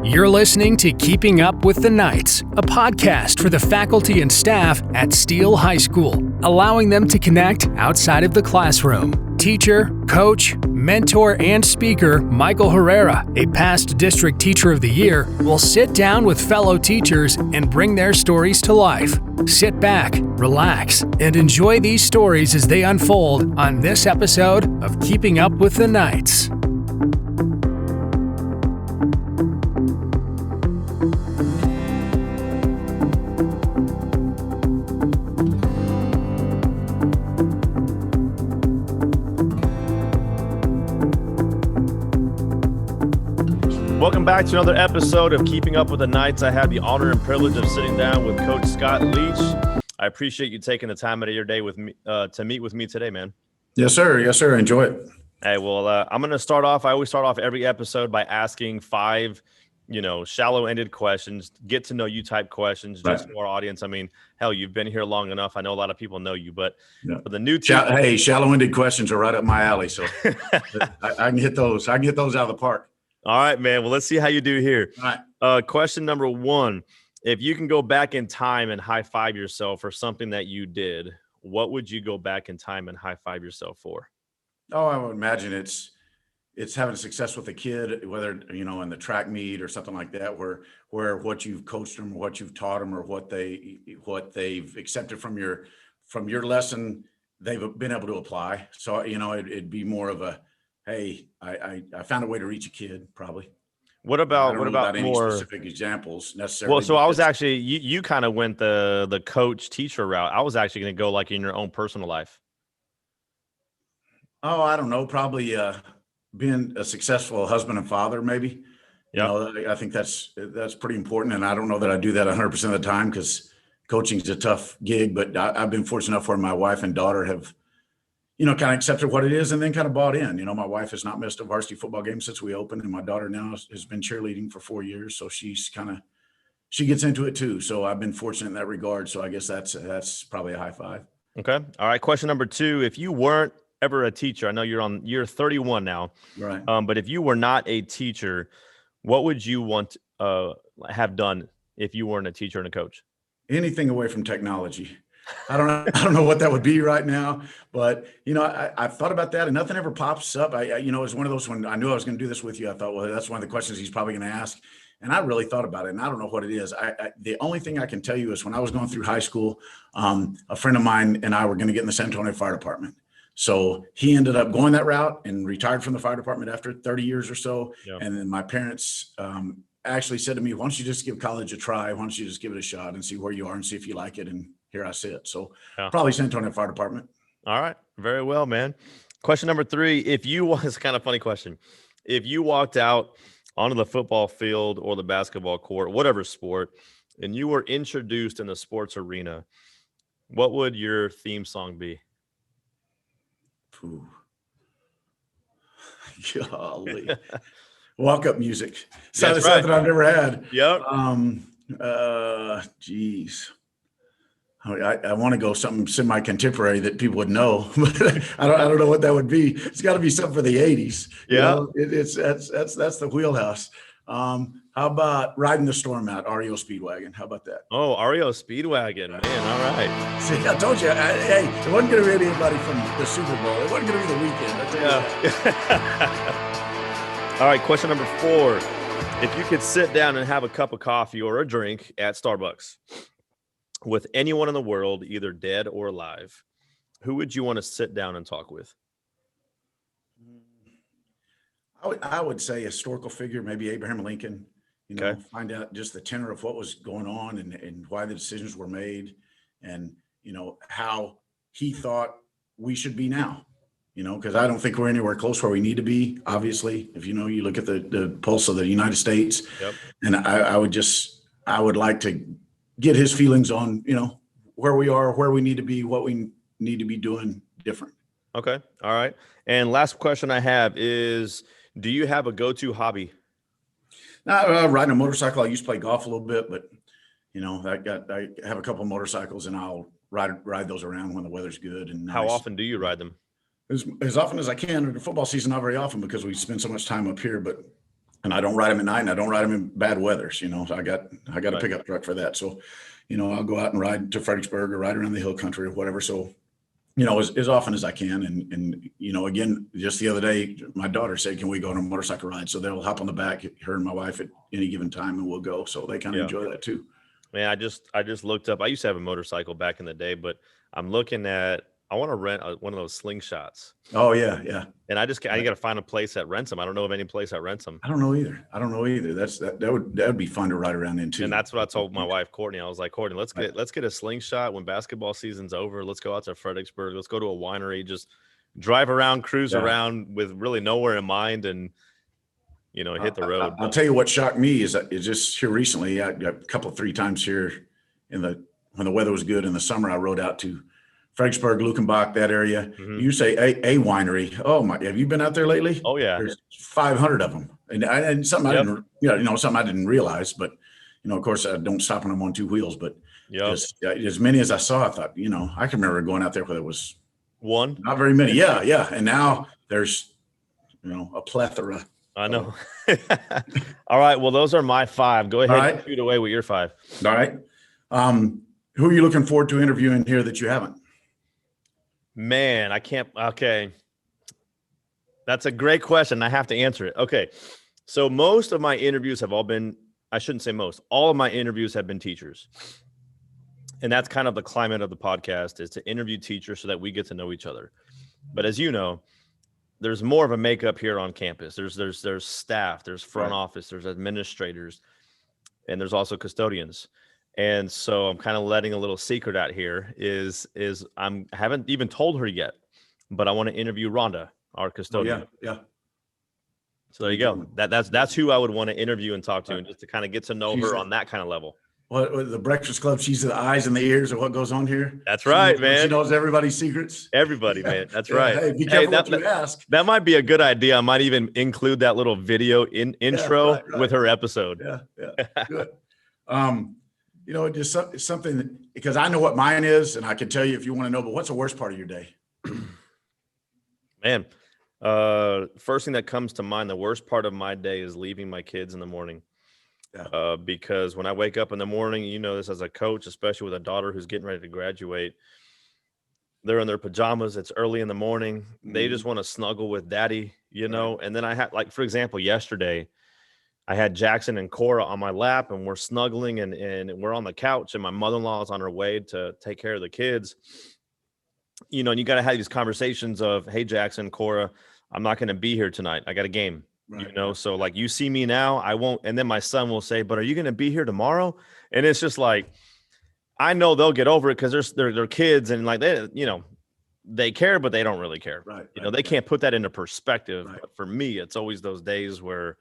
You're listening to Keeping Up with the Knights, a podcast for the faculty and staff at Steele High School, allowing them to connect outside of the classroom. Teacher, coach, mentor, and speaker Michael Herrera, a past District Teacher of the Year, will sit down with fellow teachers and bring their stories to life. Sit back, relax, and enjoy these stories as they unfold on this episode of Keeping Up with the Knights. Welcome back to another episode of Keeping Up with the Knights. I have the honor and privilege of sitting down with Coach Scott Leach. I appreciate you taking the time out of your day with me to meet with me today, man. Yes, sir. Yes, sir. Enjoy it. Hey, well, I'm going to start off. I always start off every episode by asking five, shallow-ended questions, get to know you type questions, just Right. for our audience. I mean, hell, you've been here long enough. I know a lot of people know you, but Yeah. for the new Hey, shallow-ended questions are right up my alley, so I can hit those. I can get those out of the park. All right, man. Well, let's see how you do here. All right. Question number one, if you can go back in time and high five yourself for something that you did, what would you go back in time and high five yourself for? Oh, I would imagine it's having success with a kid, whether in the track meet or something like that, where what you've coached them, what you've taught them, or what they've accepted from your lesson, they've been able to apply. So it'd be more of a, hey, I found a way to reach a kid, probably. What about any more specific examples necessarily? Well, so I was actually you kind of went the coach teacher route. I was actually going to go like in your own personal life. Oh, I don't know. Probably being a successful husband and father, maybe. Yeah. I think that's pretty important. And I don't know that I do that 100% of the time because coaching is a tough gig. But I've been fortunate enough where my wife and daughter have, kind of accepted what it is and then kind of bought in. My wife has not missed a varsity football game since we opened, and my daughter now has been cheerleading for 4 years. So she gets into it too. So I've been fortunate in that regard. So I guess that's probably a high five. Okay. All right. Question number two, if you weren't ever a teacher, I know you're 31 now, Right. But if you were not a teacher, what would you want have done if you weren't a teacher and a coach? Anything away from technology. I don't know what that would be right now, but I've thought about that and nothing ever pops up. It was one of those, when I knew I was going to do this with you, I thought, well, that's one of the questions he's probably going to ask. And I really thought about it, and I don't know what it is. The only thing I can tell you is when I was going through high school, a friend of mine and I were going to get in the San Antonio Fire Department. So he ended up going that route and retired from the fire department after 30 years or so. Yep. And then my parents actually said to me, why don't you just give college a try? Why don't you just give it a shot and see where you are and see if you like it? And here I sit. So Probably San Antonio Fire Department. All right. Very well, man. Question number three, it's kind of a funny question. If you walked out onto the football field or the basketball court, whatever sport, and you were introduced in the sports arena, what would your theme song be? Ooh. Golly. Walk-up music. That's right. Something I've never had. Yep. Geez. I want to go something semi-contemporary that people would know, but I don't know what that would be. It's got to be something for the 80s. Yeah. That's the wheelhouse. How about Riding the Storm Out, REO Speedwagon? How about that? Oh, REO Speedwagon, man. All right. See, I told you, hey, it wasn't going to be anybody from the Super Bowl. It wasn't going to be the weekend. I tell you. All right, question number four. If you could sit down and have a cup of coffee or a drink at Starbucks with anyone in the world, either dead or alive, who would you want to sit down and talk with? I would say a historical figure, maybe Abraham Lincoln, Okay. Find out just the tenor of what was going on and why the decisions were made and, how he thought we should be now, because I don't think we're anywhere close where we need to be. Obviously, if you look at the pulse of the United States. Yep. And I would like to get his feelings on, where we are, where we need to be, what we need to be doing different. Okay. All right. And last question I have is, do you have a go-to hobby? Riding a motorcycle. I used to play golf a little bit, but I have a couple of motorcycles and I'll ride those around when the weather's good. And how often do you ride them? As often as I can. In the football season, not very often because we spend so much time up here, but and I don't ride them at night, and I don't ride them in bad weather. So, so I got a pickup truck for that. So, I'll go out and ride to Fredericksburg or ride around the hill country or whatever. So, as often as I can. And, again, just the other day, my daughter said, can we go on a motorcycle ride? So they'll hop on the back, her and my wife at any given time, and we'll go. So they kind of enjoy that too. Man, I just looked up, I used to have a motorcycle back in the day, but I'm looking at, I want to rent one of those slingshots. Oh yeah. Yeah. And I got to find a place that rents them. I don't know of any place that rents them. I don't know either. That would be fun to ride around in too. And that's what I told my wife, Courtney. I was like, Courtney, let's get a slingshot when basketball season's over. Let's go out to Fredericksburg. Let's go to a winery, just drive around, cruise around with really nowhere in mind, and hit the road. I'll tell you what shocked me is just here recently. I got a 3 times here when the weather was good in the summer. I rode out to Fredericksburg, Lukenbach, that area. Mm-hmm. You say a winery. Oh my! Have you been out there lately? Oh yeah. There's 500 of them, and something I didn't, something I didn't realize. But of course, I don't stop when I'm on 2 wheels. But as many as I saw, I thought, I can remember going out there where there was one, not very many. Yeah, and now there's, a plethora. I know. All right. Well, those are my 5. Go ahead and shoot away with your 5. All right. Who are you looking forward to interviewing here that you haven't? Man, I can't. Okay. That's a great question. I have to answer it. Okay. So most of my interviews have all been, I shouldn't say most, all of my interviews have been teachers. And that's kind of the climate of the podcast, is to interview teachers so that we get to know each other. But as you know, there's more of a makeup here on campus. There's staff, there's front office, there's administrators, and there's also custodians. And so I'm kind of letting a little secret out here is I haven't even told her yet, but I want to interview Rhonda, our custodian. Yeah. So there you go. That's who I would want to interview and talk to, and just to kind of get to know her on that kind of level. Well, the Breakfast Club, she's the eyes and the ears of what goes on here. That's right, man. She knows everybody's secrets. Everybody, man. That's right. Hey, be careful what you ask. That might be a good idea. I might even include that little video intro with her episode. Yeah. Good. Just something, because I know what mine is, and I can tell you if you want to know, but what's the worst part of your day? Man, first thing that comes to mind, the worst part of my day is leaving my kids in the morning. Yeah. Because when I wake up in the morning, this as a coach, especially with a daughter who's getting ready to graduate, they're in their pajamas. It's early in the morning. Mm-hmm. They just want to snuggle with daddy, and then I had, like, for example, yesterday, I had Jackson and Cora on my lap, and we're snuggling, and we're on the couch, and my mother-in-law is on her way to take care of the kids. And you got to have these conversations of, hey, Jackson, Cora, I'm not going to be here tonight. I got a game, so like, you see me now, I won't. And then my son will say, but are you going to be here tomorrow? And it's just like, I know they'll get over it because they're kids, and like they care, but they don't really care. They can't put that into perspective. Right. But for me, it's always those days where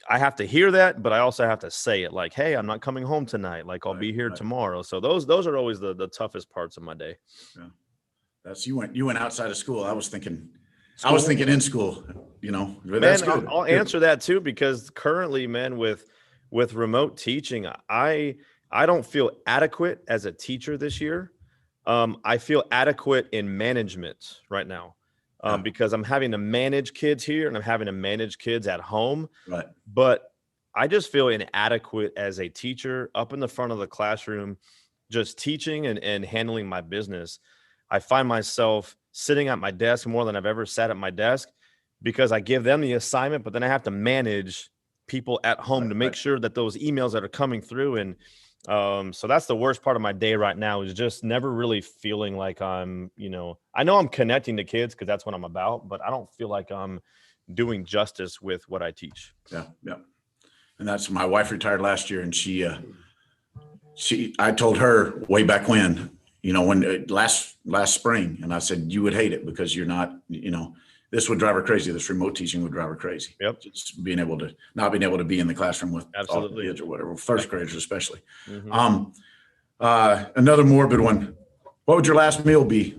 I have to hear that, but I also have to say it, like, hey, I'm not coming home tonight. Like, I'll be here tomorrow. So those are always the toughest parts of my day. Yeah. That's you went outside of school. I was thinking in school, Man, that's good. I'll answer that too, because currently, man, with remote teaching, I don't feel adequate as a teacher this year. I feel adequate in management right now. Because I'm having to manage kids here and I'm having to manage kids at home. Right. But I just feel inadequate as a teacher up in the front of the classroom, just teaching and handling my business. I find myself sitting at my desk more than I've ever sat at my desk, because I give them the assignment, but then I have to manage people at home to make sure that those emails that are coming through. And so that's the worst part of my day right now, is just never really feeling like I'm, I know I'm connecting to kids because that's what I'm about, but I don't feel like I'm doing justice with what I teach. Yeah. And that's, my wife retired last year, and I told her way back when last spring, and I said, you would hate it because you're not, this would drive her crazy. This remote teaching would drive her crazy. Yep. Just not being able to be in the classroom with all the kids or whatever, first graders especially. Mm-hmm. Another morbid one. What would your last meal be?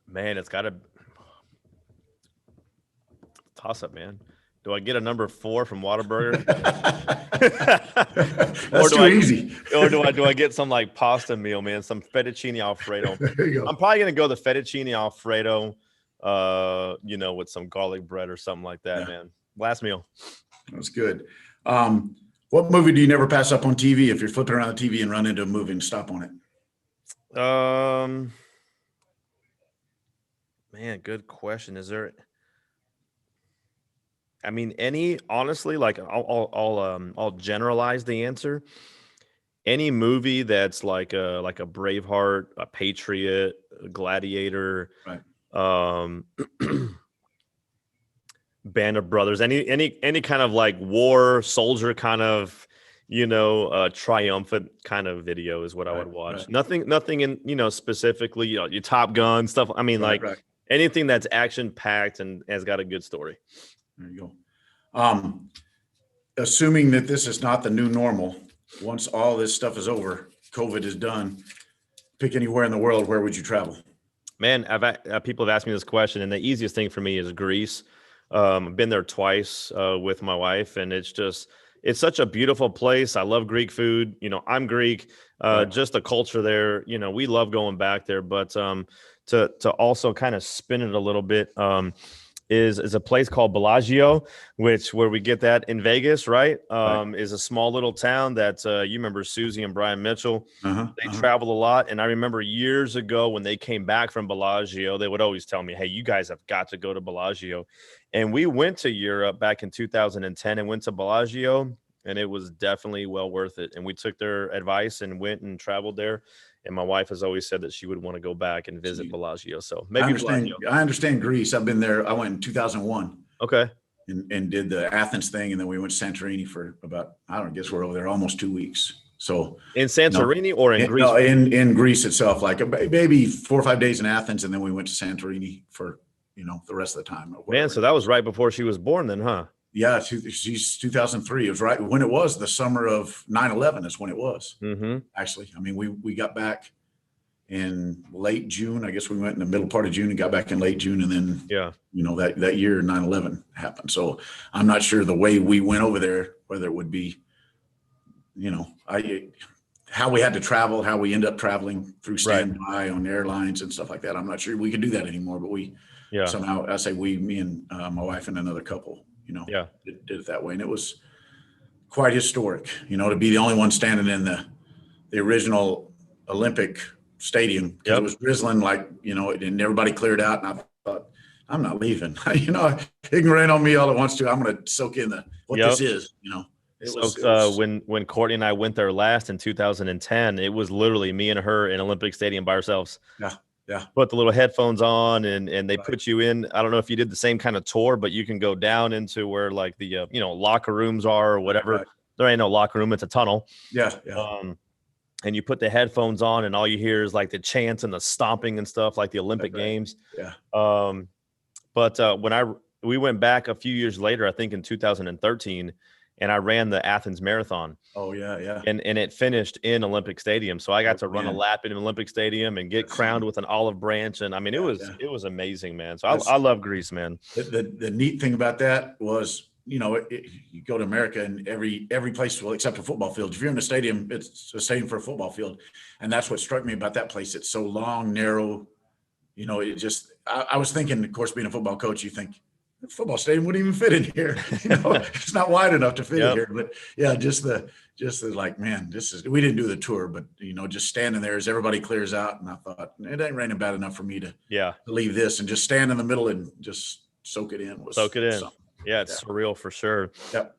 Man, it's got to toss up, man. Do I get a number 4 from Whataburger? That's too easy. Or do I get some like pasta meal, man? Some fettuccine Alfredo. There you go. I'm probably gonna go the fettuccine Alfredo with some garlic bread or something like that, Yeah. man. Last meal. That was good. What movie do you never pass up on TV if you're flipping around the TV and run into a movie and stop on it? Man, good question. Is there? I mean, honestly, like I'll generalize the answer. Any movie that's like a Braveheart, a Patriot, a Gladiator, Right. Band of Brothers, any kind of like war soldier kind of, triumphant kind of video is what I would watch. Right. Nothing in, specifically, your Top Gun stuff. I mean, Right. anything that's action packed and has got a good story. There you go. Assuming that this is not the new normal, once all this stuff is over, COVID is done, pick anywhere in the world, where would you travel? Man, people have asked me this question, and the easiest thing for me is Greece. I've been there twice with my wife, and it's such a beautiful place. I love Greek food. I'm Greek. Just the culture there. We love going back there. But to also kind of spin it a little bit, is a place called Bellagio, where we get that in Vegas, right? Is a small little town that you remember Susie and Brian Mitchell. They travel a lot. And I remember years ago when they came back from Bellagio, they would always tell me, hey, you guys have got to go to Bellagio. And we went to Europe back in 2010 and went to Bellagio, and it was definitely well worth it. And we took their advice and went and traveled there. And my wife has always said that she would want to go back and visit Bellagio. So maybe I understand Greece. I've been there. I went in 2001. Okay. And did the Athens thing. And then we went to Santorini for about, I guess we're over there almost 2 weeks. So in Santorini or in Greece? No, in Greece itself, like maybe 4 or 5 days in Athens. And then we went to Santorini for, the rest of the time. Man, so that was right before she was born then, huh? Yeah, she's 2003. It was right when it was the summer of 9/11 is when it was. Actually, I mean, we got back in late June. I guess we went in the middle part of June and got back in late June. And then, that year 9/11 happened. So I'm not sure the way we went over there, whether it would be, how we had to travel, how we end up traveling through standby on airlines and stuff like that. I'm not sure we could do that anymore, but somehow, I say me and my wife and another couple, did it that way. And it was quite historic, to be the only one standing in the original Olympic stadium, because it was drizzling and everybody cleared out. And I thought, I'm not leaving. It can rain on me all it wants to. I'm going to soak in what this is, It was when Courtney and I went there last in 2010, it was literally me and her in Olympic Stadium by ourselves. Yeah. Put the little headphones on and they put you in. I don't know if you did the same kind of tour, but you can go down into where like the, locker rooms are or whatever. Right. There ain't no locker room. It's a tunnel. Yeah. And you put the headphones on and all you hear is like the chants and the stomping and stuff like the Olympic Games. Yeah. But when we went back a few years later, I think in 2013, and I ran the Athens Marathon. Oh, yeah. And it finished in Olympic Stadium. So I got to run a lap in Olympic Stadium and get crowned with an olive branch. And I mean, it was amazing, man. So I love Greece, man. The neat thing about that was, you go to America and every place will accept a football field. If you're in a stadium, it's a stadium for a football field. And that's what struck me about that place. It's so long, narrow, I was thinking, of course, being a football coach, you think, the football stadium wouldn't even fit in here. It's not wide enough to fit in here. But yeah, just the like, man, we didn't do the tour, but just standing there as everybody clears out. And I thought, it ain't raining bad enough for me to leave this and just stand in the middle and just soak it in. Yeah, it's surreal for sure. Yep.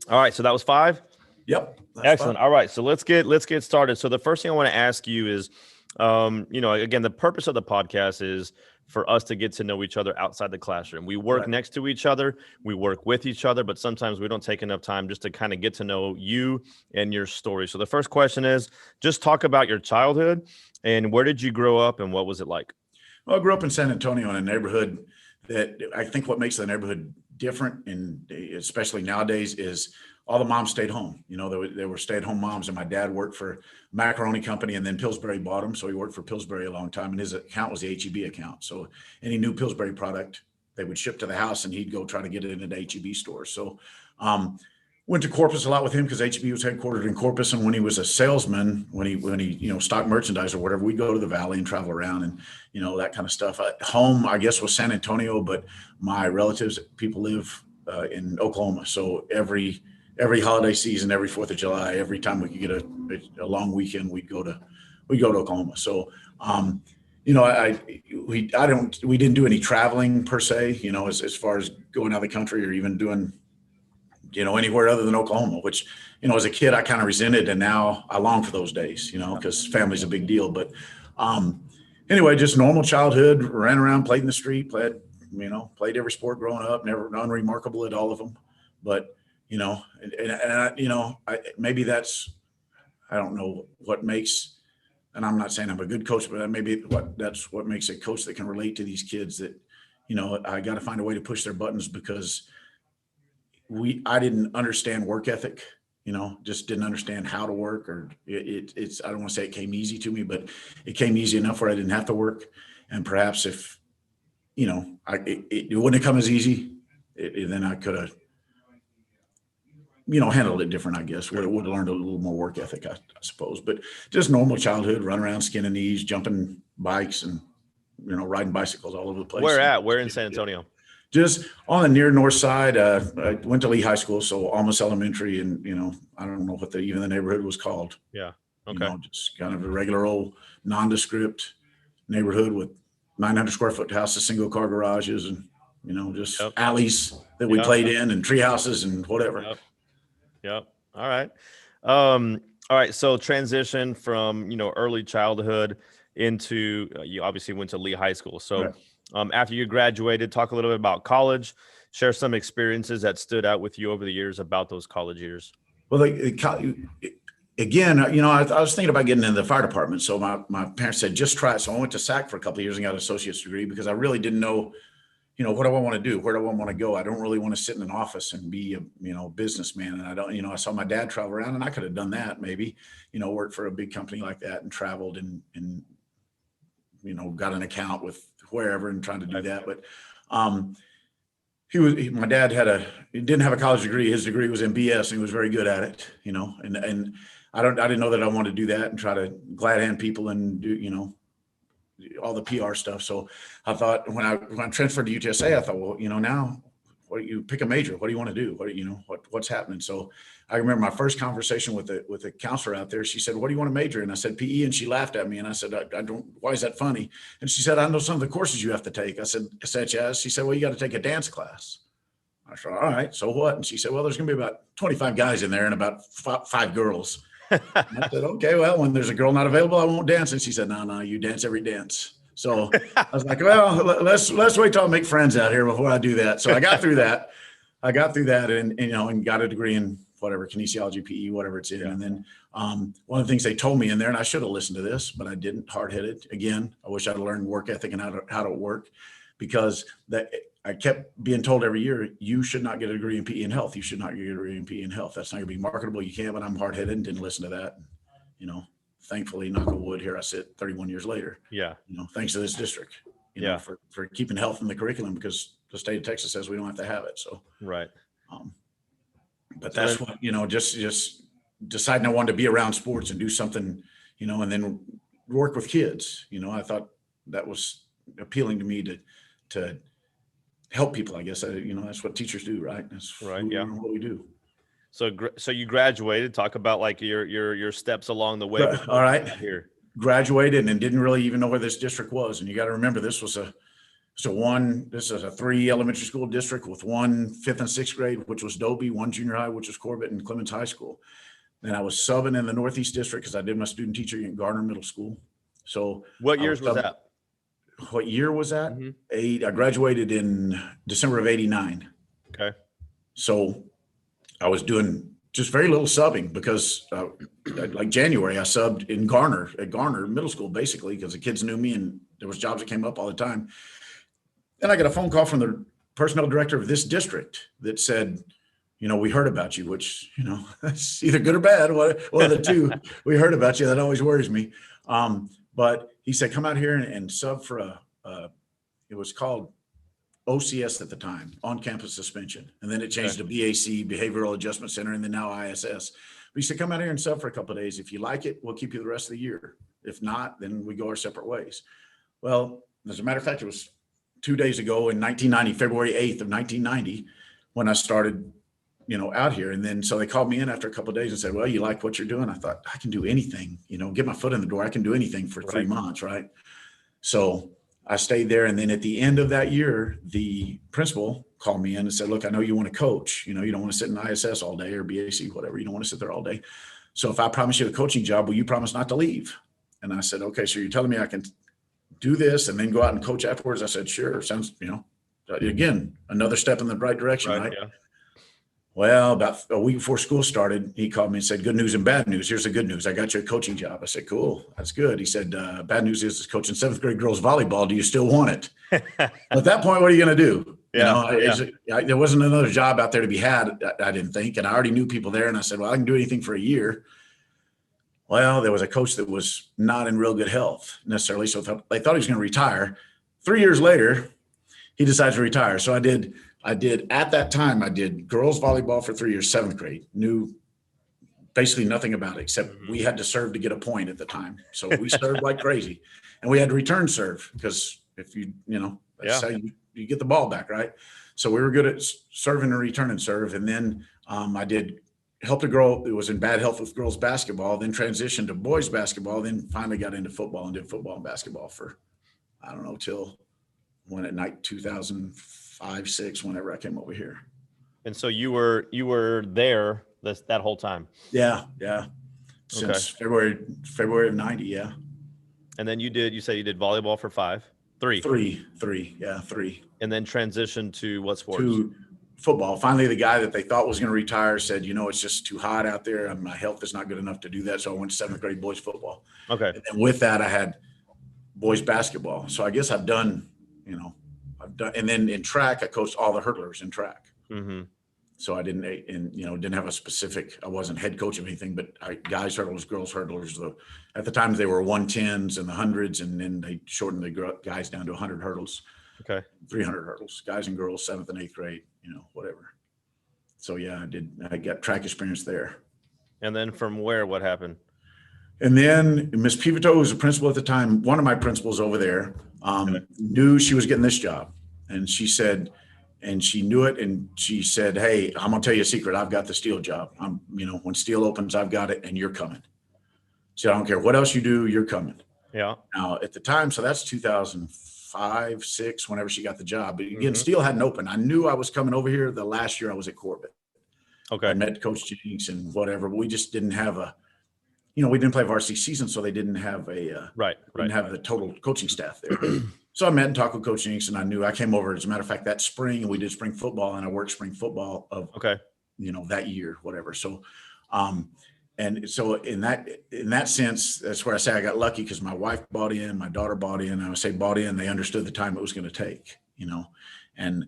All right. So that was 5. Yep. Excellent. 5. All right. So let's get started. So the first thing I want to ask you is, again, the purpose of the podcast is for us to get to know each other outside the classroom. We work next to each other, we work with each other, but sometimes we don't take enough time just to kind of get to know you and your story. So the first question is, just talk about your childhood and where did you grow up and what was it like? Well, I grew up in San Antonio in a neighborhood that I think what makes the neighborhood different, and especially nowadays, is all the moms stayed home. There were stay-at-home moms, and my dad worked for a macaroni company, and then Pillsbury bought him. So he worked for Pillsbury a long time, and his account was the H-E-B account. So any new Pillsbury product, they would ship to the house, and he'd go try to get it into the H-E-B store. So went to Corpus a lot with him because HB was headquartered in Corpus. And when he was a salesman, when he stocked merchandise or whatever, we'd go to the Valley and travel around and, that kind of stuff. Home, I guess, was San Antonio, but my relatives, people live in Oklahoma. So every holiday season, every 4th of July, every time we could get a long weekend, we'd go to Oklahoma. So, we didn't do any traveling per se, as far as going out of the country or even doing, anywhere other than Oklahoma, which, as a kid, I kind of resented. And now I long for those days, because family's a big deal. But anyway, just normal childhood, ran around, played in the street, played every sport growing up, never unremarkable at all of them. But, maybe that's, I don't know what makes, and I'm not saying I'm a good coach, but maybe that's what makes a coach that can relate to these kids that, I got to find a way to push their buttons because I didn't understand work ethic, just didn't understand how to work, or it's, I don't want to say it came easy to me, but it came easy enough where I didn't have to work. And perhaps if, it wouldn't have come as easy, then I could have, handled it different, I guess. Would have learned a little more work ethic, I suppose. But just normal childhood, run around, skinning knees, jumping bikes, and riding bicycles all over the place. Where in San Antonio? Just on the near north side. I went to Lee High School, so almost elementary, and I don't know what even the neighborhood was called. Yeah. Okay. Just kind of a regular old nondescript neighborhood with 900 square foot houses, single car garages, and just alleys that we played in, and tree houses and whatever. Yep. All right. All right. So transition from, early childhood into, you obviously went to Lee High School. So after you graduated, talk a little bit about college, share some experiences that stood out with you over the years about those college years. Well, again, I was thinking about getting into the fire department. So my parents said, just try it. So I went to SAC for a couple of years and got an associate's degree because I really didn't know, what do I want to do? Where do I want to go? I don't really want to sit in an office and be a, businessman. And I don't, I saw my dad travel around, and I could have done that maybe, worked for a big company like that and traveled and got an account with wherever and trying to do that. But my dad he didn't have a college degree. His degree was in BS, and he was very good at it, and I didn't know that I wanted to do that and try to glad hand people and do, all the PR stuff. So I thought when I transferred to UTSA, I thought, well, now what you pick a major, what do you want to do? What's happening? So I remember my first conversation with the counselor out there. She said, what do you want to major in? I said, PE. And she laughed at me. And I said, I don't, why is that funny? And she said, I know some of the courses you have to take. I said, such as? She said, well, you got to take a dance class. I said, all right, so what? And she said, well, there's going to be about 25 guys in there and about five girls. And I said, okay, well, when there's a girl not available, I won't dance. And she said, no, you dance every dance. So I was like, well, let's wait till I make friends out here before I do that. So I got through that. And got a degree in whatever, kinesiology, PE, whatever it's in. Yeah. And then one of the things they told me in there, and I should have listened to this, but I didn't, hard-headed. Again, I wish I'd learned work ethic and how to work, because I kept being told every year, you should not get a degree in PE and health. You should not get a degree in PE and health. That's not going to be marketable. You can't, but I'm hard-headed and didn't listen to that. Thankfully, knock on wood, here I sit 31 years later. Yeah. Thanks to this district, for keeping health in the curriculum, because the state of Texas says we don't have to have it. So, right. But that's what, just deciding I wanted to be around sports and do something, and then work with kids. I thought that was appealing to me to help people. I guess, that's what teachers do, right? That's right. What we do. So you graduated. Talk about like your steps along the way. All right. Here. Graduated and didn't really even know where this district was. And you got to remember, this is a 3 elementary school district with 1 5th and 6th grade, which was Dobie, 1 junior high, which was Corbett, and Clemens High School. Then I was subbing in the Northeast district because I did my student teaching at Garner Middle School. So what years was that? What year was that? Mm-hmm. I graduated in December of 89. Okay. So I was doing just very little subbing because like January, I subbed in at Garner Middle School, basically, because the kids knew me and there was jobs that came up all the time. Then I got a phone call from the personnel director of this district that said, we heard about you, which, that's either good or bad, one of the two. We heard about you. That always worries me. But he said, come out here and sub for it was called OCS at the time, on-campus suspension. And then it changed to BAC, Behavioral Adjustment Center, and then now ISS. But he said, come out here and sub for a couple of days. If you like it, we'll keep you the rest of the year. If not, then we go our separate ways. Well, as a matter of fact, it was 2 days ago in 1990, February 8th of 1990, when I started, out here. And then, so they called me in after a couple of days and said, well, you like what you're doing? I thought, I can do anything, get my foot in the door. I can do anything for 3 months. Right. So I stayed there. And then at the end of that year, the principal called me in and said, look, I know you want to coach, you don't want to sit in ISS all day or BAC, whatever. You don't want to sit there all day. So if I promise you a coaching job, will you promise not to leave? And I said, okay, so you're telling me I can do this and then go out and coach afterwards? I said, sure. Sounds, again, another step in the right direction. Right. Yeah. Well, about a week before school started, he called me and said, good news and bad news. Here's the good news. I got you a coaching job. I said, cool. That's good. He said, bad news is coaching 7th grade girls volleyball. Do you still want it? At that point, what are you going to do? There wasn't another job out there to be had, I didn't think. And I already knew people there. And I said, well, I can do anything for a year. Well, there was a coach that was not in real good health necessarily. So they thought he was going to retire. 3 years later, he decided to retire. So I did at that time, I did girls volleyball for 3 years, 7th grade, knew basically nothing about it, except we had to serve to get a point at the time. So we served like crazy, and we had to return serve because if that's how you get the ball back. Right. So we were good at serving and returning serve. And then I helped a girl that was in bad health with girls basketball, then transitioned to boys basketball, then finally got into football and did football and basketball for, I don't know, till when at night, 2005, 6, whenever I came over here. And so you were there that whole time. Yeah. Since February of 90. Yeah. And then you said you did volleyball for 3. Yeah. 3. And then transitioned to what sports? To football. Finally, the guy that they thought was going to retire said, it's just too hot out there. And my health is not good enough to do that. So I went to 7th grade boys football. Okay. And then with that, I had boys basketball. So I guess I've done, and then in track, I coached all the hurdlers in track. Mm-hmm. So I didn't have a specific, I wasn't head coach of anything, but guys hurdlers, girls hurdlers. At the time they were 110s and the 100s, and then they shortened the guys down to 100 hurdles. Okay. 300 hurdles, guys and girls, 7th and 8th grade, whatever. So yeah, I got track experience there. And then from where, what happened? And then Miss Pivoto, who was a principal at the time, one of my principals over there, knew she was getting this job. And she said, and she knew it. And she said, hey, I'm going to tell you a secret. I've got the Steele job. When Steele opens, I've got it and you're coming. She said, I don't care what else you do, you're coming. Yeah. Now at the time, so that's 2005, 6, whenever she got the job. But again, Steele hadn't opened. I knew I was coming over here the last year I was at Corbett. Okay. I met Coach Jenks and whatever, but we just didn't have we didn't play varsity season, so they didn't have didn't have the total coaching staff there. So I met and talked with Coach Jenks, and I knew I came over, as a matter of fact, that spring, and we did spring football, and I worked spring football of, that year, whatever. So, and so in that sense, that's where I say I got lucky, because my wife bought in, my daughter bought in. I would say bought in, they understood the time it was going to take, and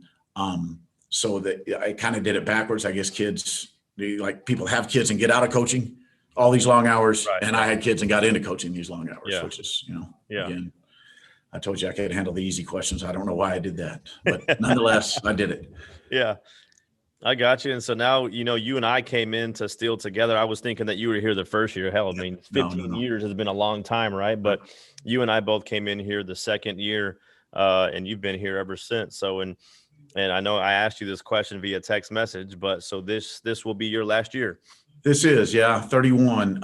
so that I kind of did it backwards. I guess people have kids and get out of coaching all these long hours. Right. And I had kids and got into coaching these long hours, which is, again, I told you I could handle the easy questions. I don't know why I did that, but nonetheless, I did it. Yeah, I got you. And so now, you and I came into Steele together. I was thinking that you were here the first year. Hell, 15 years has been a long time, right? But you and I both came in here the second year, and you've been here ever since. So, and I know I asked you this question via text message, but so this will be your last year. This is, 31.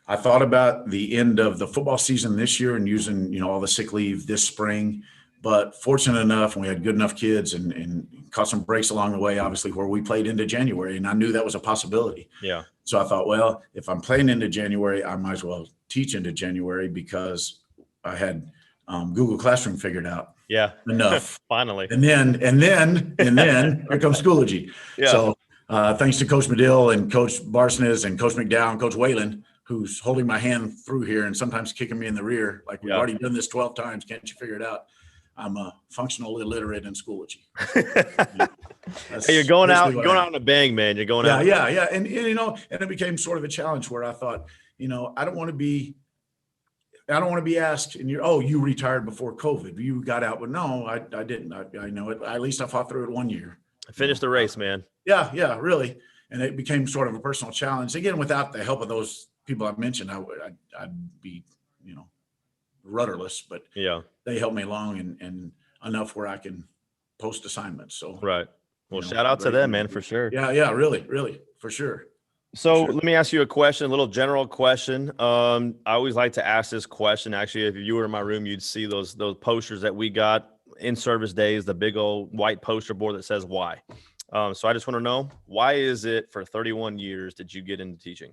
I thought about the end of the football season this year and using, all the sick leave this spring, but fortunate enough, and we had good enough kids and caught some breaks along the way, obviously, where we played into January, and I knew that was a possibility. Yeah. So I thought, well, if I'm playing into January, I might as well teach into January, because I had Google Classroom figured out. Yeah. Enough. Finally. And then here comes Schoology. Yeah. So thanks to Coach Medill and Coach Barsnez and Coach McDowell and Coach Whalen, who's holding my hand through here and sometimes kicking me in the rear. Like, we've already done this 12 times. Can't you figure it out? I'm a functional illiterate in Schoology. Hey, you're going out in a bang, man. You're going out. Yeah. And it became sort of a challenge where I thought, I don't want to be, I don't want to be asked, and you retired before COVID. You got out, but no, I didn't. I know it. At least I fought through it 1 year. Finish the race, man. Yeah, really. And it became sort of a personal challenge. Again, without the help of those people I mentioned, I'd be, rudderless. But yeah, they helped me along and enough where I can post assignments. So right. Well, shout out to them, man, for sure. Yeah, really, for sure. So let me ask you a question, a little general question. I always like to ask this question. Actually, if you were in my room, you'd see those posters that we got in service days, the big old white poster board that says why. So I just want to know, why is it for 31 years did you get into teaching?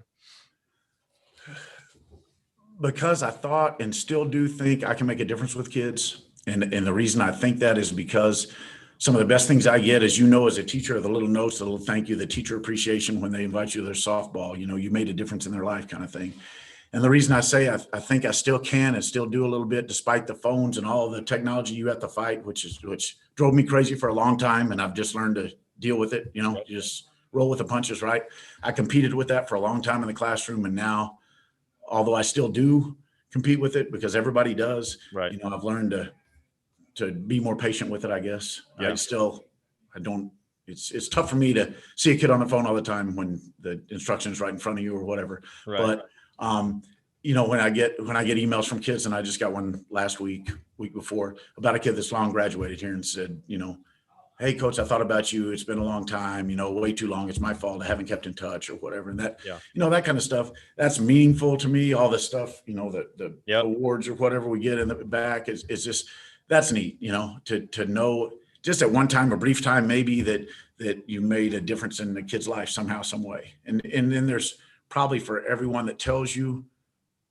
Because I thought and still do think I can make a difference with kids. And the reason I think that is because some of the best things I get, as as a teacher, are the little notes, the little thank you, the teacher appreciation when they invite you to their softball, you made a difference in their life kind of thing. And the reason I say I think I still can and still do a little bit despite the phones and all the technology you have to fight, which drove me crazy for a long time. And I've just learned to deal with it, you just roll with the punches, right? I competed with that for a long time in the classroom. And now, although I still do compete with it because everybody does, right. I've learned to be more patient with it, I guess. Yeah. It's tough for me to see a kid on the phone all the time when the instruction is right in front of you or whatever. Right. But, when I get emails from kids, and I just got one last week before, about a kid that's long graduated here and said, hey, coach, I thought about you. It's been a long time, way too long. It's my fault. I haven't kept in touch or whatever. And that, that kind of stuff, that's meaningful to me. All this stuff, the awards or whatever we get in the back is just, that's neat, to know just at one time, a brief time, maybe that you made a difference in the kid's life somehow, some way. And then there's probably, for everyone that tells you,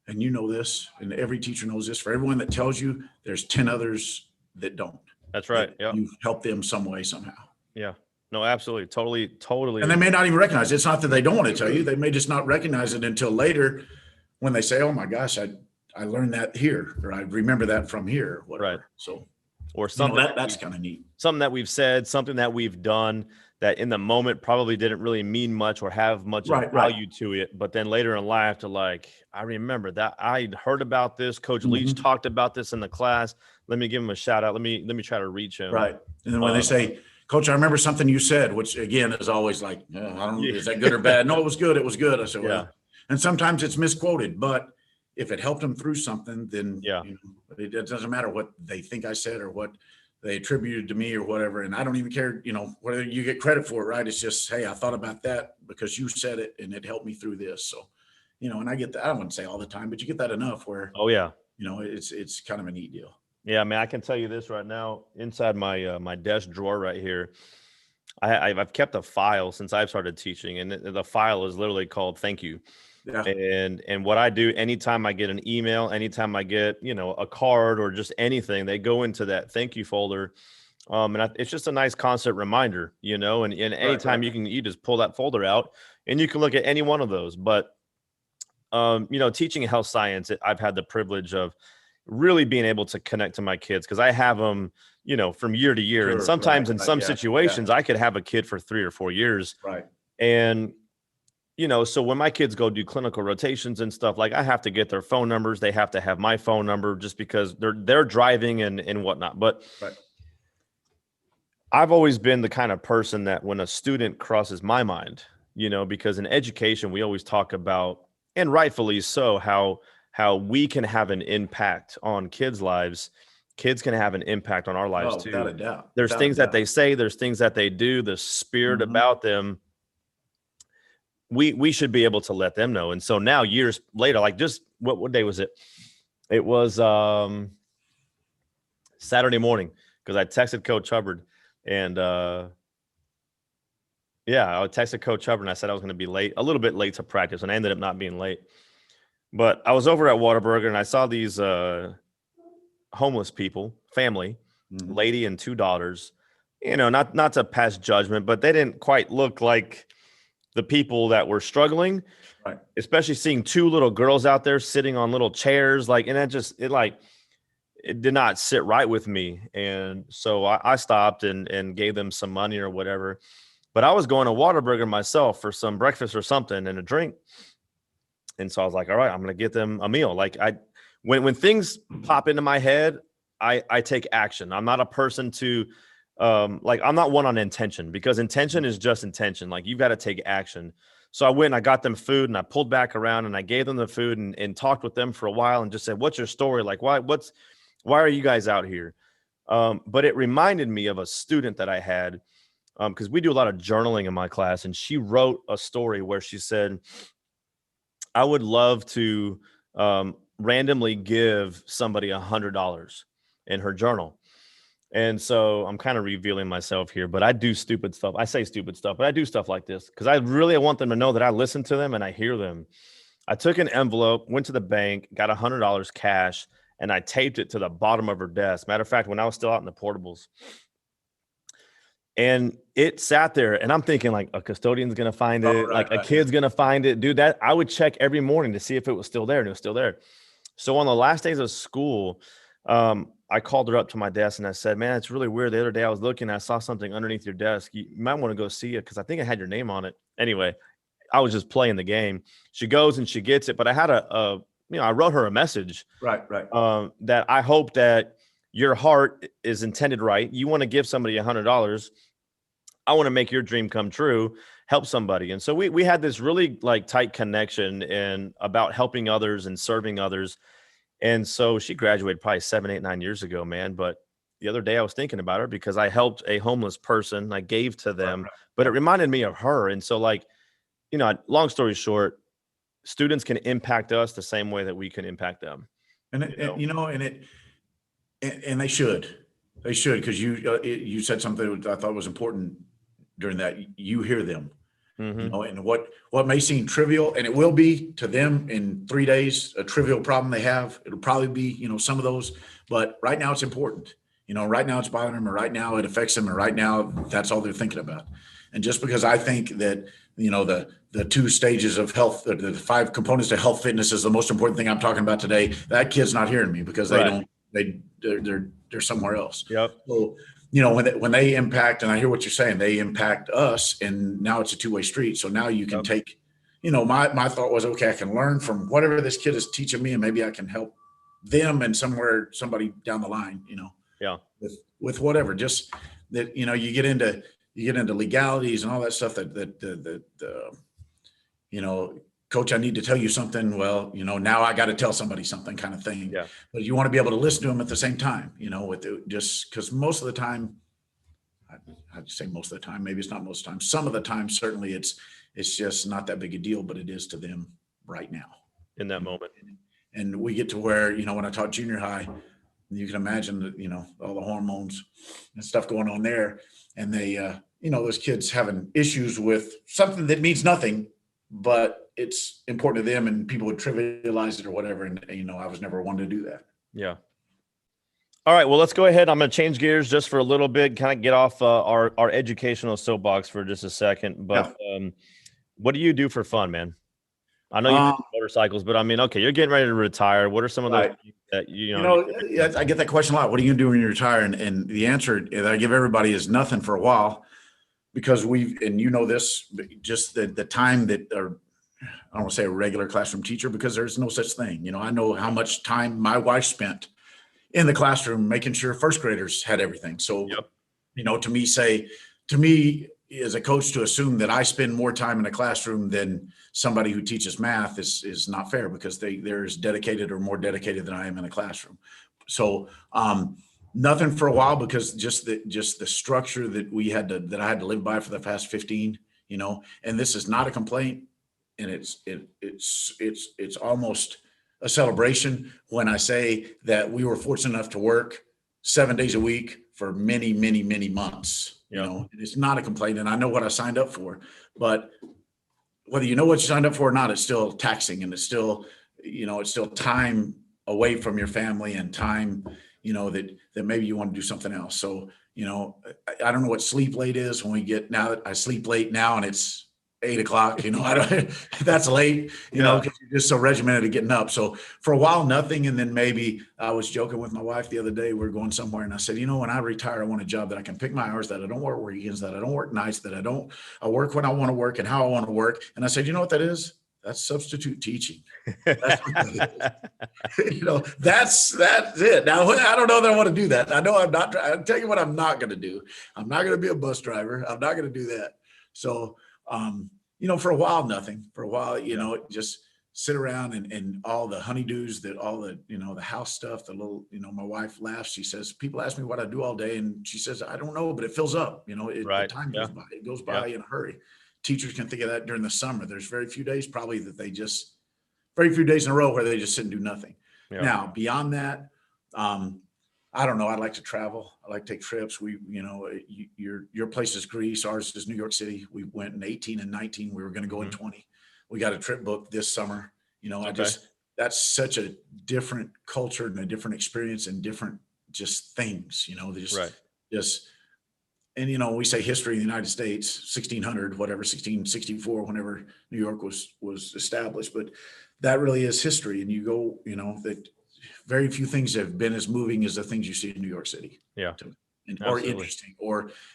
and this, and every teacher knows this, for everyone that tells you, there's 10 others that don't. That's right. Yeah. You've helped them some way, somehow. Yeah. No, absolutely. Totally. And they may not even recognize it. It's not that they don't want to tell you. They may just not recognize it until later when they say, oh my gosh, I learned that here, or I remember that from here, or whatever. Right. So, or something that's kind of neat. Something that we've said, something that we've done that in the moment probably didn't really mean much or have much value to it. But then later in life I remember that I heard about this. Coach Leach talked about this in the class. Let me give him a shout out. Let me try to reach him. Right. And then when they say, Coach, I remember something you said, which again is always like, I don't know, is that good or bad? No, it was good. It was good. I said, well, and sometimes it's misquoted, but if it helped them through something, then it doesn't matter what they think I said or what they attributed to me or whatever. And I don't even care, whether you get credit for it, right? It's just, hey, I thought about that because you said it and it helped me through this. So, and I get that. I wouldn't say all the time, but you get that enough where, it's kind of a neat deal. Yeah, man, I can tell you this right now. Inside my desk drawer right here, I've kept a file since I've started teaching, and the file is literally called "Thank You." Yeah. And what I do anytime I get an email, anytime I get a card or just anything, they go into that thank you folder, and it's just a nice constant reminder, And anytime you just pull that folder out, and you can look at any one of those. But teaching health science, I've had the privilege of really being able to connect to my kids because I have them, from year to year. Sure, and sometimes in some situations, I could have a kid for 3 or 4 years. Right. And, so when my kids go do clinical rotations and stuff, like I have to get their phone numbers. They have to have my phone number just because they're driving and whatnot. But I've always been the kind of person that when a student crosses my mind, because in education, we always talk about, and rightfully so, how we can have an impact on kids' lives. Kids can have an impact on our lives too. Without a doubt. There's things that they say, there's things that they do, the spirit about them. We should be able to let them know. And so now years later, like just what day was it? It was Saturday morning because I texted Coach Hubbard and I texted Coach Hubbard and I said I was going to be late, a little bit late to practice, and I ended up not being late. But I was over at Whataburger and I saw these homeless people, family, lady and 2 daughters, not to pass judgment, but they didn't quite look like the people that were struggling, right? Especially seeing 2 little girls out there sitting on little chairs, it did not sit right with me. And so I stopped and gave them some money or whatever. But I was going to Whataburger myself for some breakfast or something and a drink. And so I was like, all right, I'm going to get them a meal. when things pop into my head, I take action. I'm not a person to like, I'm not one on intention, because intention is just intention. Like, you've got to take action. So I went and I got them food, and I pulled back around and I gave them the food and talked with them for a while and just said, what's your story? Like, why are you guys out here? But it reminded me of a student that I had, because we do a lot of journaling in my class, and she wrote a story where she said, I would love to randomly give somebody $100 in her journal. And so I'm kind of revealing myself here, but I do stupid stuff. I say stupid stuff, but I do stuff like this because I really want them to know that I listen to them and I hear them. I took an envelope, went to the bank, got $100 cash, and I taped it to the bottom of her desk. Matter of fact, when I was still out in the portables, and it sat there, and I'm thinking, like, a custodian's going to find it. Like, a kid's going to find it. Dude, that I would check every morning to see if it was still there, and it was still there. So on the last days of school, I called her up to my desk and I said, man, it's really weird. The other day I was looking, I saw something underneath your desk. You might want to go see it because I think it had your name on it. Anyway, I was just playing the game. She goes and she gets it, but I had I wrote her a message. Right. That I hope that your heart is intended right. You want to give somebody $100. I want to make your dream come true, help somebody. And so we had this really like tight connection and about helping others and serving others. And so she graduated probably 7, 8, 9 years ago, man. But the other day I was thinking about her because I helped a homeless person. I gave to them, but it reminded me of her. And so, like, long story short, students can impact us the same way that we can impact them. And they should, because you said something that I thought was important during that. You hear them, and what may seem trivial, and it will be to them in 3 days, a trivial problem they have. It'll probably be, some of those, but right now it's important. Right now it's bothering them, or right now it affects them, or right now that's all they're thinking about. And just because I think that, the 2 stages of health, the 5 components to health fitness is the most important thing I'm talking about today, that kid's not hearing me because they're somewhere else. Yep. So, when they impact, and I hear what you're saying, they impact us, and now it's a 2-way street. So now you can take, my thought was, okay, I can learn from whatever this kid is teaching me, and maybe I can help them and somebody down the line, with whatever, just that, you get into legalities and all that stuff that coach, I need to tell you something. Well, now I got to tell somebody something, kind of thing. Yeah. But you want to be able to listen to them at the same time, just because most of the time, I'd say most of the time, maybe it's not most of the time. Some of the time, certainly it's just not that big a deal, but it is to them right now. In that moment. And we get to where, when I taught junior high, you can imagine that, all the hormones and stuff going on there. And they, those kids having issues with something that means nothing, but it's important to them, and people would trivialize it or whatever. And, I was never one to do that. Yeah. All right. Well, let's go ahead. I'm going to change gears just for a little bit, kind of get off our educational soapbox for just a second. But what do you do for fun, man? I know you do motorcycles, but I mean, okay, you're getting ready to retire. What are some of those things that I get that question a lot. What are you going to do when you retire? And the answer that I give everybody is nothing for a while, because this, just the time that, or I don't want to say a regular classroom teacher, because there's no such thing. I know how much time my wife spent in the classroom making sure first graders had everything. So, to me as a coach, to assume that I spend more time in the classroom than somebody who teaches math is not fair, because they're as dedicated or more dedicated than I am in the classroom. So, nothing for a while, because just the structure that I had to live by for the past 15, and this is not a complaint, and it's almost a celebration when I say that we were fortunate enough to work 7 days a week for many, many, many months. It's not a complaint, and I know what I signed up for, but whether you know what you signed up for or not, it's still taxing, and it's still time away from your family, and time, that maybe you want to do something else. So, I don't know what sleep late is now that I sleep late now and it's 8 o'clock, that's late, because you're just so regimented at getting up. So for a while, nothing. And then maybe I was joking with my wife the other day, we were going somewhere, and I said, when I retire, I want a job that I can pick my hours, that I don't work weekends, that I don't work nights, that I work when I want to work and how I want to work. And I said, you know what that is? That's substitute teaching. That's what that is. That's it. Now, I don't know that I want to do that. I know I'm not. I'll tell you what I'm not going to do. I'm not going to be a bus driver. I'm not going to do that. So, for a while, nothing. For a while, just sit around and all the honeydews, all the, the house stuff, the little, my wife laughs. She says, people ask me what I do all day. And she says, I don't know, but it fills up, Right. The time goes by. It goes by in a hurry. Teachers can think of that during the summer. There's very few days probably that very few days in a row where they just sit and do nothing. Yeah. Now, beyond that, I don't know. I like to travel. I like to take trips. Your place is Greece. Ours is New York City. We went in 18 and 19. We were going to go in 20. We got a trip booked this summer. That's such a different culture and a different experience and different just things, and we say history in the United States, 1600, whatever, 1664, whenever New York was established, but that really is history. And you go, that very few things have been as moving as the things you see in New York City. Yeah. Or interesting,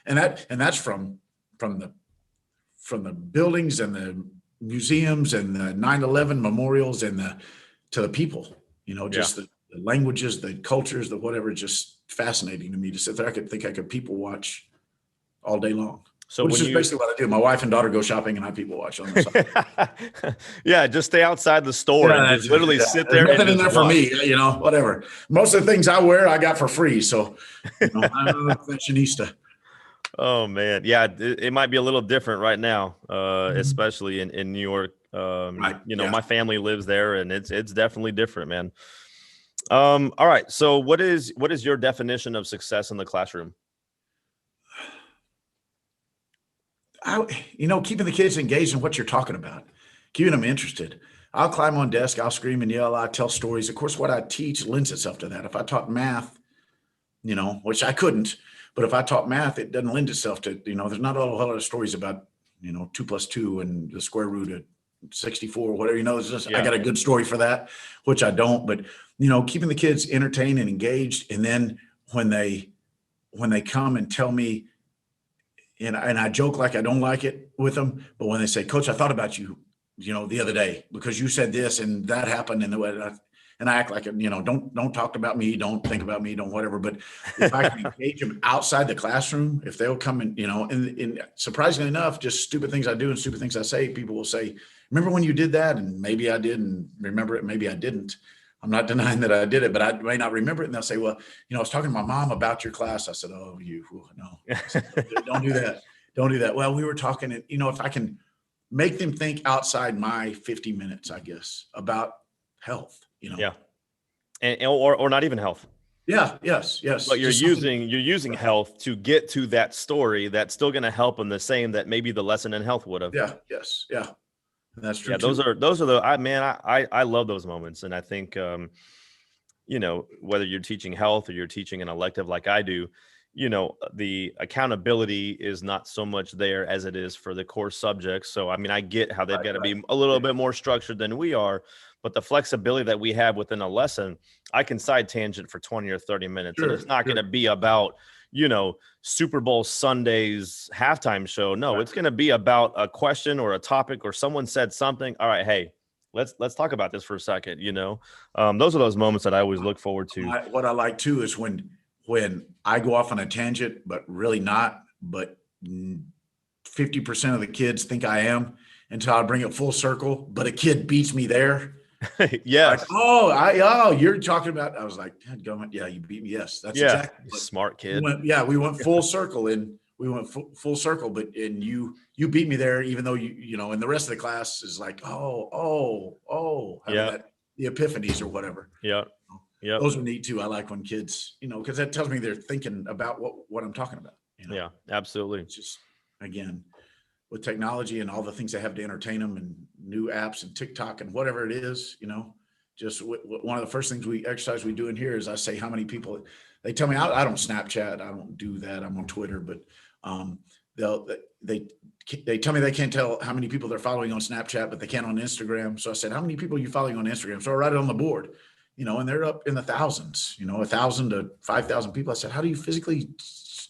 and that's from the buildings and the museums and the 9/11 memorials and to the people, just the languages, the cultures, the whatever, just fascinating to me to sit there. I could people watch all day long. So which is basically what I do. My wife and daughter go shopping and I people watch on the side. Yeah, just stay outside the store and just literally sit there. There's nothing in there for me, whatever. Most of the things I wear, I got for free. So I'm a fashionista. Oh man. Yeah. It might be a little different right now, especially in New York. My family lives there and it's definitely different, man. All right. So what is your definition of success in the classroom? Keeping the kids engaged in what you're talking about, keeping them interested. I'll climb on desk, I'll scream and yell, I'll tell stories. Of course, what I teach lends itself to that. If I taught math, which I couldn't, but if I taught math, it doesn't lend itself to, there's not a whole lot of stories about, 2 + 2 and the square root of 64, whatever, it's just, I got a good story for that, which I don't, but, keeping the kids entertained and engaged. And then when they come and tell me, and I joke like I don't like it with them, but when they say, Coach, I thought about you, the other day because you said this and that happened and I act like, don't talk about me, don't think about me, don't whatever. But if I can engage them outside the classroom, if they'll come and, and surprisingly enough, just stupid things I do and stupid things I say, people will say, remember when you did that? And maybe I did and remember it, maybe I didn't. I'm not denying that I did it, but I may not remember it. And they'll say, well, I was talking to my mom about your class. I said, oh, no, said, don't do that. Don't do that. Well, we were talking, and, if I can make them think outside my 50 minutes, I guess, about health, Yeah. And or not even health. Yeah. Yes. But you're using health to get to that story that's still going to help them the same that maybe the lesson in health would have. Yeah. Yes. Yeah. That's true. Yeah, those are the I love those moments. And I think whether you're teaching health or you're teaching an elective like I do, the accountability is not so much there as it is for the core subjects. So I get how they've got to be a little bit more structured than we are, but the flexibility that we have within a lesson, I can side tangent for 20 or 30 minutes. Sure, and it's not going to be about Super Bowl Sunday's halftime show. No, It's going to be about a question or a topic or someone said something. All right, hey, let's talk about this for a second. Those are those moments that I always look forward to. What I like too is when I go off on a tangent, but really not, but 50% of the kids think I am until I bring it full circle, but a kid beats me there. Yes. Like, you're talking about, I was like, yeah, you beat me. Yes. That's exactly. Smart kid. We went full circle and full circle, but you beat me there, even though and the rest of the class is like, the epiphanies or whatever. Yeah. Yeah. Those are neat too. I like when kids, because that tells me they're thinking about what I'm talking about. Yeah, absolutely. It's just, again, with technology and all the things they have to entertain them and new apps and TikTok and whatever it is, just one of the first things we do in here is I say how many people. They tell me I don't Snapchat, I don't do that. I'm on Twitter, but they tell me they can't tell how many people they're following on Snapchat, but they can on Instagram. So I said, how many people are you following on Instagram? So I write it on the board, and they're up in the thousands, 1,000 to 5,000 people. I said, how do you physically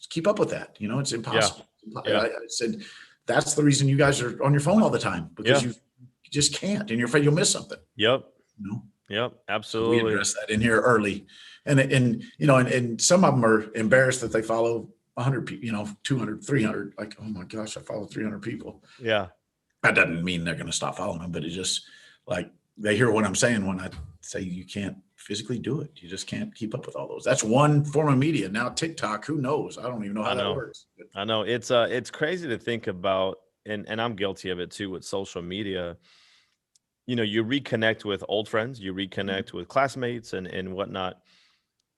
keep up with that? It's impossible. Yeah. I said, that's the reason you guys are on your phone all the time, because you You just can't, and you're afraid you'll miss something. Yep. You know? Yep. So Absolutely. we address that in here early, and some of them are embarrassed that they follow 100 people, 200, 300. Like, oh my gosh, I follow 300 people. Yeah. That doesn't mean they're going to stop following them, but it's just like they hear what I'm saying when I say you can't physically do it. You just can't keep up with all those. That's one form of media. Now TikTok, who knows? I don't even know how that works. I know it's crazy to think about, and I'm guilty of it too with social media. You reconnect with old friends, you reconnect with classmates and whatnot.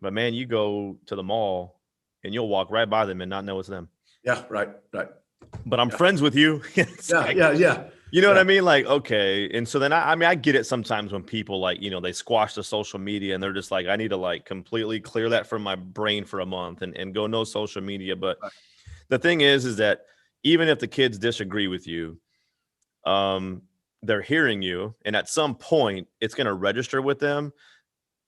But man, you go to the mall and you'll walk right by them and not know it's them. Yeah, right. But I'm friends with you. Yeah. You know what I mean? Like, okay. And so then I get it sometimes when people like, they squash the social media and they're just like, I need to like completely clear that from my brain for a month and go no social media. But the thing is that even if the kids disagree with you, they're hearing you. And at some point it's going to register with them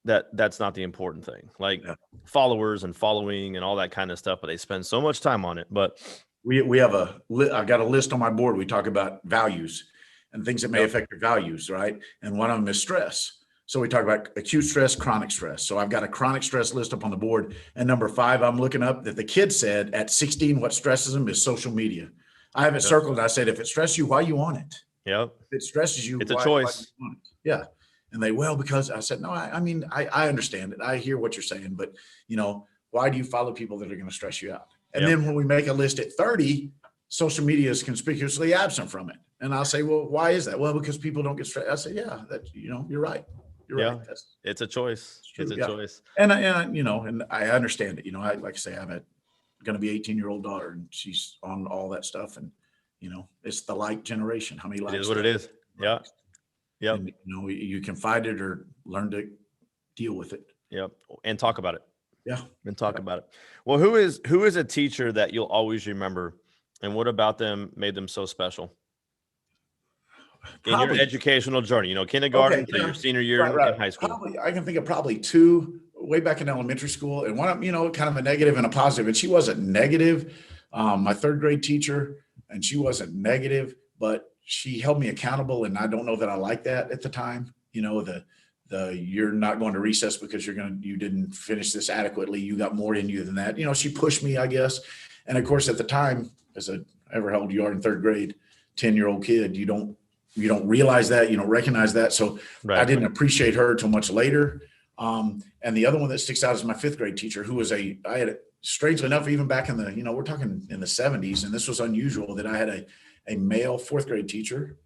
that's not the important thing. Like followers and following and all that kind of stuff, but they spend so much time on it. But we have I got a list on my board. We talk about values and things that may affect your values, right? And one of them is stress. So we talk about acute stress, chronic stress. So I've got a chronic stress list up on the board. And number 5, I'm looking up that the kid said at 16, what stresses them is social media. I have it circled. I said, if it stresses you, why you on it? Yep. If it stresses you, it's a choice. Why you want it? Yeah. And because I said, no, I mean, I understand it. I hear what you're saying, but why do you follow people that are going to stress you out? And then when we make a list at 30, social media is conspicuously absent from it. And I'll say, well, why is that? Well, because people don't get stressed. I say, yeah, you're right. You're right. It's a choice. It's a choice. And I understand it. Like I say, I'm going to be 18-year-old daughter and she's on all that stuff. And, it's the like generation. How many likes? It is what it is. Yeah. Yep. And, you can fight it or learn to deal with it. Yep. And talk about it. Yeah. And talk about it. Well, who is a teacher that you'll always remember, and what about them made them so special in your educational journey? Kindergarten to your senior year in high school. I can think of probably 2 way back in elementary school, and one of them, kind of a negative and a positive. And she wasn't negative. My 3rd grade teacher, and she wasn't negative, but she held me accountable. And I don't know that I liked that at the time. You're not going to recess because you didn't finish this adequately. You got more in you than that. She pushed me, I guess. And of course, at the time, how old you are in 3rd grade, 10-year-old kid, you don't realize that, you don't recognize that. So I didn't appreciate her till much later. And the other one that sticks out is my 5th grade teacher, who was strangely enough, even back in the, we're talking in the 70s, and this was unusual that I had a male 4th grade teacher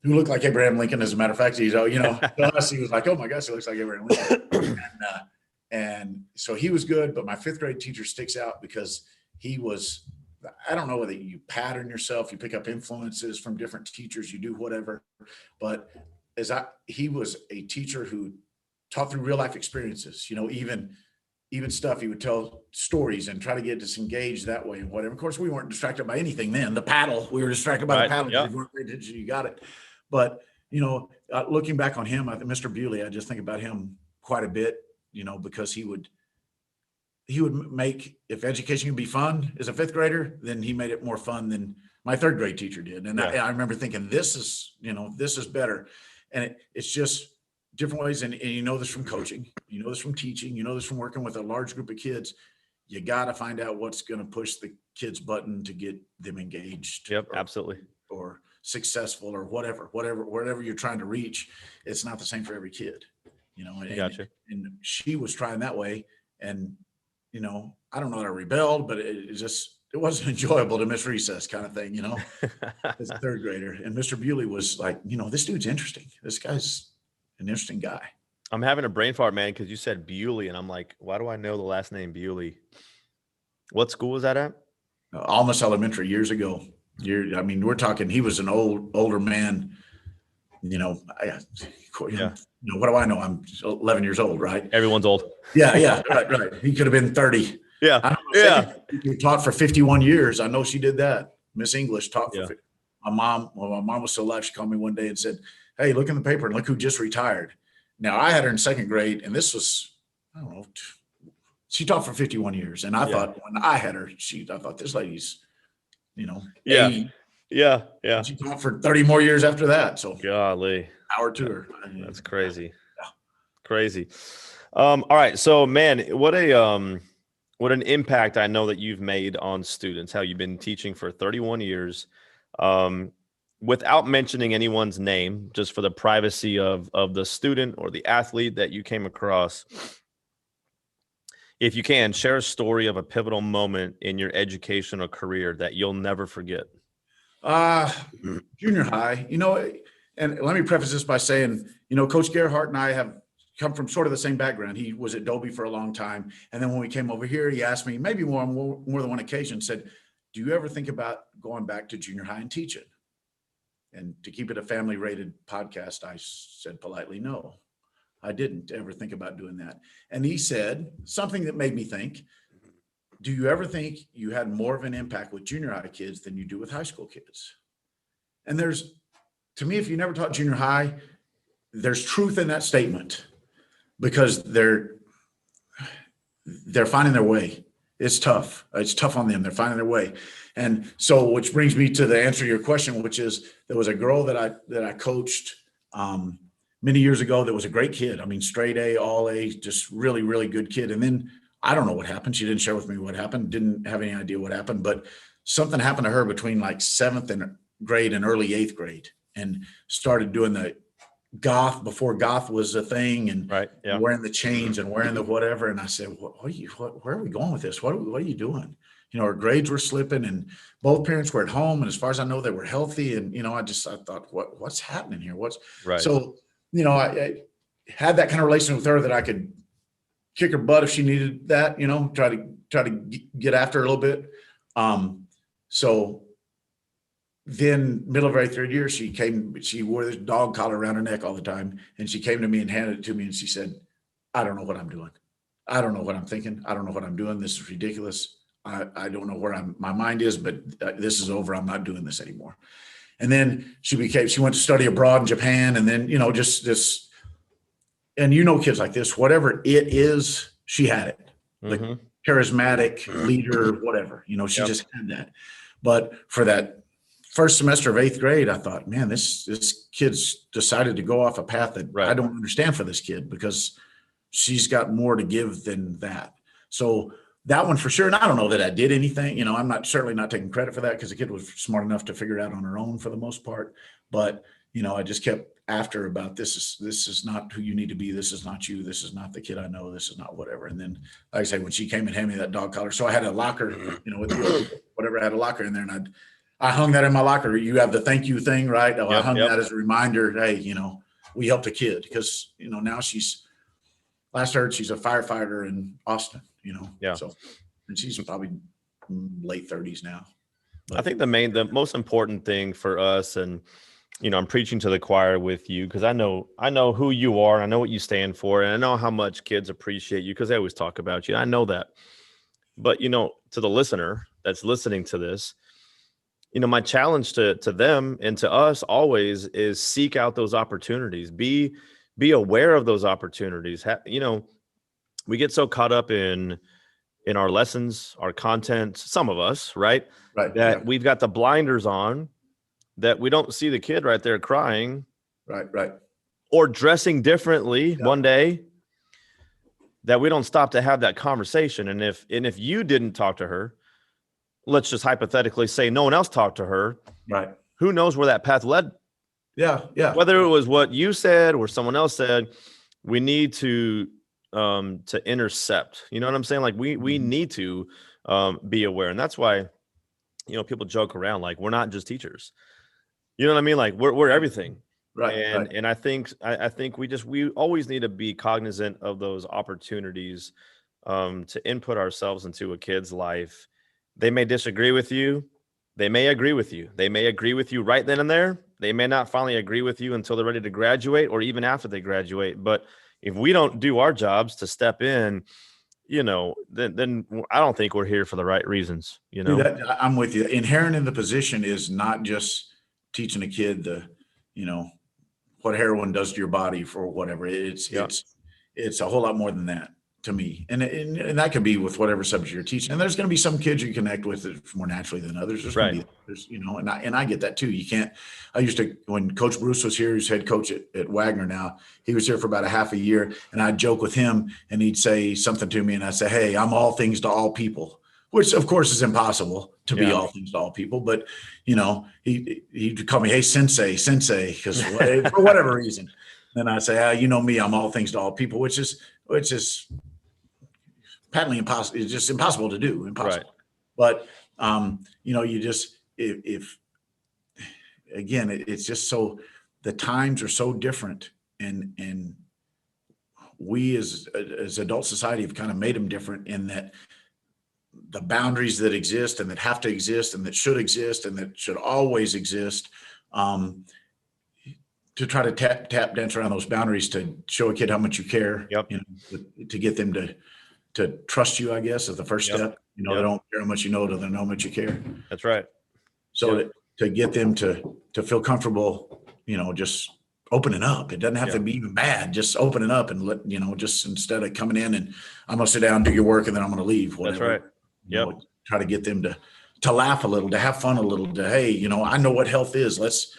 who looked like Abraham Lincoln. As a matter of fact, to us, he was like, oh my gosh, he looks like Abraham Lincoln. And so he was good, but my 5th grade teacher sticks out because he was, I don't know whether you pattern yourself, you pick up influences from different teachers, you do whatever, but he was a teacher who taught through real life experiences, even stuff. He would tell stories and try to get us engaged that way and whatever. Of course, we weren't distracted by anything then. The paddle, we were distracted by the paddle. If you weren't paying attention, you got it. But, looking back on him, Mr. Bewley, I just think about him quite a bit, because he would make, if education can be fun as a 5th grader, then he made it more fun than my 3rd grade teacher did. And I remember thinking, this is better. And it's just different ways. And this from coaching, this from teaching, this from working with a large group of kids. You got to find out what's going to push the kids' button to get them engaged. Yep, absolutely. Or successful or whatever you're trying to reach. It's not the same for every kid, Gotcha. And she was trying that way. And, I don't know that I rebelled, but it wasn't enjoyable to miss recess kind of thing, as a 3rd grader. And Mr. Bewley was like, this dude's interesting. This guy's an interesting guy. I'm having a brain fart, man, because you said Bewley, and I'm like, why do I know the last name Bewley? What school was that at? Almas Elementary years ago. We're talking, he was an older man, what do I know? I'm 11 years old, right? Everyone's old. Yeah. Right. He could have been 30. Yeah. He taught for 51 years. I know she did that. Miss English taught for my mom was still alive. She called me one day and said, hey, look in the paper and look who just retired. Now I had her in 2nd grade, and this was, I don't know, she taught for 51 years. And I thought when I had her, I thought this lady's, 80. Yeah. Yeah. She taught for 30 more years after that. So Golly. power to her. That's crazy. Yeah. Crazy. All right. So man, what an impact I know that you've made on students, how you've been teaching for 31 years. Without mentioning anyone's name, just for the privacy of the student or the athlete that you came across, if you can, share a story of a pivotal moment in your educational career that you'll never forget. Junior high, and let me preface this by saying, Coach Gerhardt and I have come from sort of the same background. He was at Dobie for a long time. And then when we came over here, he asked me, maybe more than one occasion, said, do you ever think about going back to junior high and teaching? And to keep it a family rated podcast, I said politely, no, I didn't ever think about doing that. And he said something that made me think, do you ever think you had more of an impact with junior high kids than you do with high school kids? And to me, if you never taught junior high, there's truth in that statement, because they're finding their way. It's tough. It's tough on them. They're finding their way. And so, which brings me to the answer to your question, which is, there was a girl that I coached many years ago that was a great kid. I mean, straight A, all A, just really, really good kid. And then I don't know what happened. She didn't share with me what happened. Didn't have any idea what happened, but something happened to her between like seventh grade and early eighth grade, and started doing the goth before goth was a thing, and Right. Yeah. wearing the chains and wearing the whatever. And I said, where are we going with this? What are you doing? Her grades were slipping, and both parents were at home. And as far as I know, they were healthy. And, I thought, what's happening here? Right. So, I had that kind of relation with her that I could kick her butt if she needed that, try to get after her a little bit. So then middle of her third year, she wore this dog collar around her neck all the time. And she came to me and handed it to me. And she said, I don't know what I'm doing. I don't know what I'm thinking. I don't know what I'm doing. This is ridiculous. I don't know where my mind is, but this is over. I'm not doing this anymore. And then she went to study abroad in Japan. And then, just this, and kids like this, whatever it is, she had it. Like charismatic leader, whatever, she just had that. But for that first semester of eighth grade, I thought, man, this kid's decided to go off a path that I don't understand for this kid, because she's got more to give than that. So that one for sure. And I don't know that I did anything, I'm certainly not taking credit for that, because the kid was smart enough to figure it out on her own for the most part. But, I just kept after about this is not who you need to be. This is not you. This is not the kid I know. This is not whatever. And then, like I say, when she came and handed me that dog collar, so I had a locker, with whatever, I had a locker in there, and I hung that in my locker. You have the thank you thing, right? I hung that as a reminder. Hey, we helped a kid, because, now last heard she's a firefighter in Austin, Yeah. So, and she's probably late 30s now. But I think the most important thing for us, and, I'm preaching to the choir with you, because I know who you are, and I know what you stand for, and I know how much kids appreciate you, because they always talk about you. I know that. But, to the listener that's listening to this, my challenge to them and to us always is seek out those opportunities. Be aware of those opportunities. We get so caught up in our lessons, our content, some of us, right? That we've got the blinders on, that we don't see the kid right there crying. Right. Or dressing differently one day, that we don't stop to have that conversation. And if you didn't talk to her, let's just hypothetically say no one else talked to her. Right. Who knows where that path led? Yeah. Whether it was what you said or someone else said, we need to intercept. You know what I'm saying? Like we need to be aware. And that's why, people joke around like we're not just teachers. You know what I mean? Like we're everything. Right. And I think we always need to be cognizant of those opportunities to input ourselves into a kid's life. They may disagree with you. They may agree with you. They may agree with you right then and there. They may not finally agree with you until they're ready to graduate, or even after they graduate. But if we don't do our jobs to step in, then I don't think we're here for the right reasons. I'm with you. Inherent in the position is not just teaching a kid what heroin does to your body for whatever. It's a whole lot more than that. to me. And that could be with whatever subject you're teaching. And there's going to be some kids you connect with more naturally than others. There's going to be, and I get that too. You can't, when Coach Bruce was here, who's head coach at Wagner now, he was here for about a half a year, and I'd joke with him and he'd say something to me and I'd say, hey, I'm all things to all people, which of course is impossible to be all things to all people. But, he'd call me, hey, sensei, because for whatever reason. Then I say, you know me, I'm all things to all people, which is patently impossible. It's just impossible to do. Impossible. Right. But you just it's just so the times are so different, and we as adult society have kind of made them different in that the boundaries that exist and that have to exist and that should exist and that should always exist. To try to tap dance around those boundaries to show a kid how much you care. Yep. To get them to trust you, I guess, is the first step. They don't care how much you know till they know how much you care. That's right. So to get them to feel comfortable, just opening up. It doesn't have to be even bad. Just opening up and just instead of coming in and I'm gonna sit down, do your work, and then I'm gonna leave. Whatever. That's right. Try to get them to laugh a little, to have fun a little, to hey, I know what health is. Let's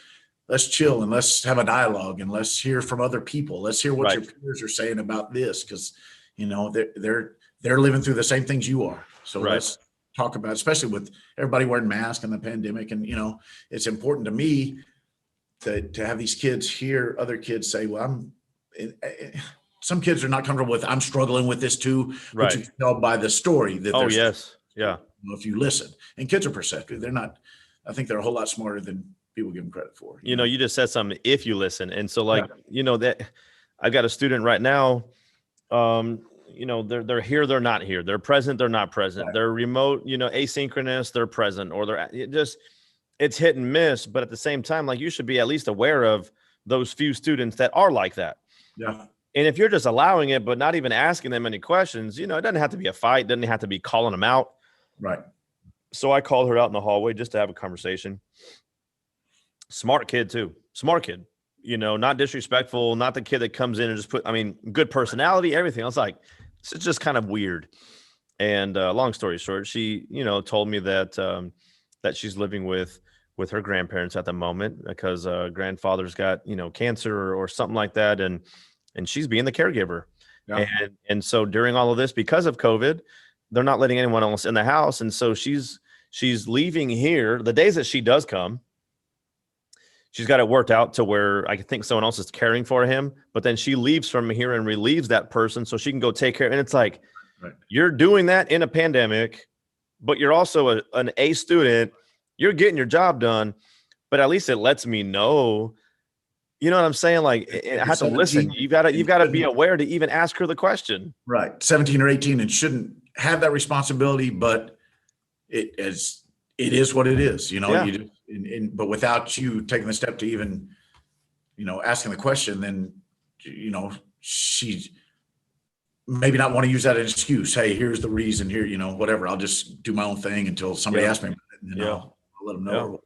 chill and let's have a dialogue and let's hear from other people. Let's hear what your peers are saying about this, because they're living through the same things you are. So let's talk about, especially with everybody wearing masks and the pandemic. And it's important to me to have these kids hear other kids say, well, some kids are not comfortable with, I'm struggling with this too. Right. But you can tell by the story that if you listen, and kids are perceptive. I think they're a whole lot smarter than people give them credit for. You just said something, if you listen. And so that I've got a student right now, they're here, they're not here. They're present, they're not present. Right. They're remote, asynchronous, they're present, or it's hit and miss. But at the same time, you should be at least aware of those few students that are like that. Yeah. And if you're just allowing it, but not even asking them any questions, it doesn't have to be a fight. Doesn't have to be calling them out. Right. So I called her out in the hallway just to have a conversation. Smart kid too. Smart kid, not disrespectful, not the kid that comes in and just good personality, everything. I was like, it's just kind of weird. And long story short, she, told me that she's living with her grandparents at the moment because grandfather's got, cancer or something like that. And she's being the caregiver. Yeah. And so during all of this, because of COVID, they're not letting anyone else in the house. And so she's leaving here. The days that she does come, she's got it worked out to where I think someone else is caring for him, but then she leaves from here and relieves that person so she can go take care. And it's like, you're doing that in a pandemic, but you're also an A student. You're getting your job done, but at least it lets me know, you know what I'm saying? I have to listen. You've got to be aware to even ask her the question. Right. 17 or 18 and shouldn't have that responsibility, but it is what it is, but without you taking the step to even, asking the question, then, she maybe not want to use that as an excuse. Hey, here's the reason here, whatever. I'll just do my own thing until somebody asks me about it, and then I'll let them know.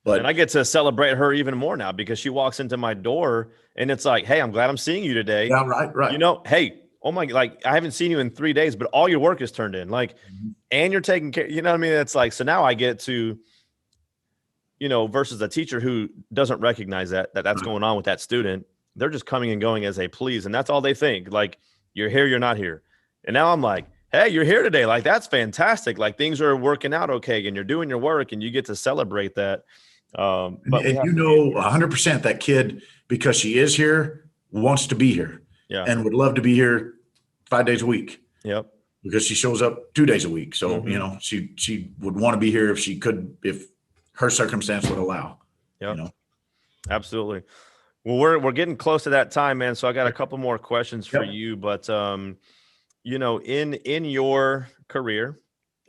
But I get to celebrate her even more now because she walks into my door and it's like, hey, I'm glad I'm seeing you today. Yeah, right. Hey, oh my, I haven't seen you in 3 days, but all your work is turned in. And you're taking care, you know what I mean? It's like, so now I get to, versus a teacher who doesn't recognize that's going on with that student. They're just coming and going as they please. And that's all they think. You're here, you're not here. And now I'm like, hey, you're here today. That's fantastic. Things are working out okay. And you're doing your work and you get to celebrate that. But 100% that kid, because she is here, wants to be here. Yeah. And would love to be here 5 days a week. Yep. Because she shows up 2 days a week. So, she would want to be here if her circumstance would allow. Yep. Absolutely. Well, we're getting close to that time, man. So I got a couple more questions for you, but in your career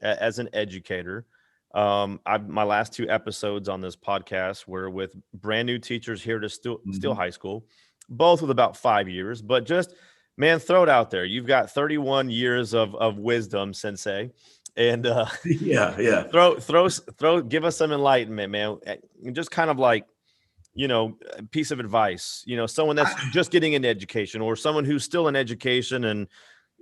as an educator, my last 2 episodes on this podcast were with brand new teachers here to Steele High School, both with about 5 years, but just, man, throw it out there. You've got 31 years of wisdom, sensei. And give us some enlightenment, man. Just kind of a piece of advice, someone that's just getting into education or someone who's still in education and,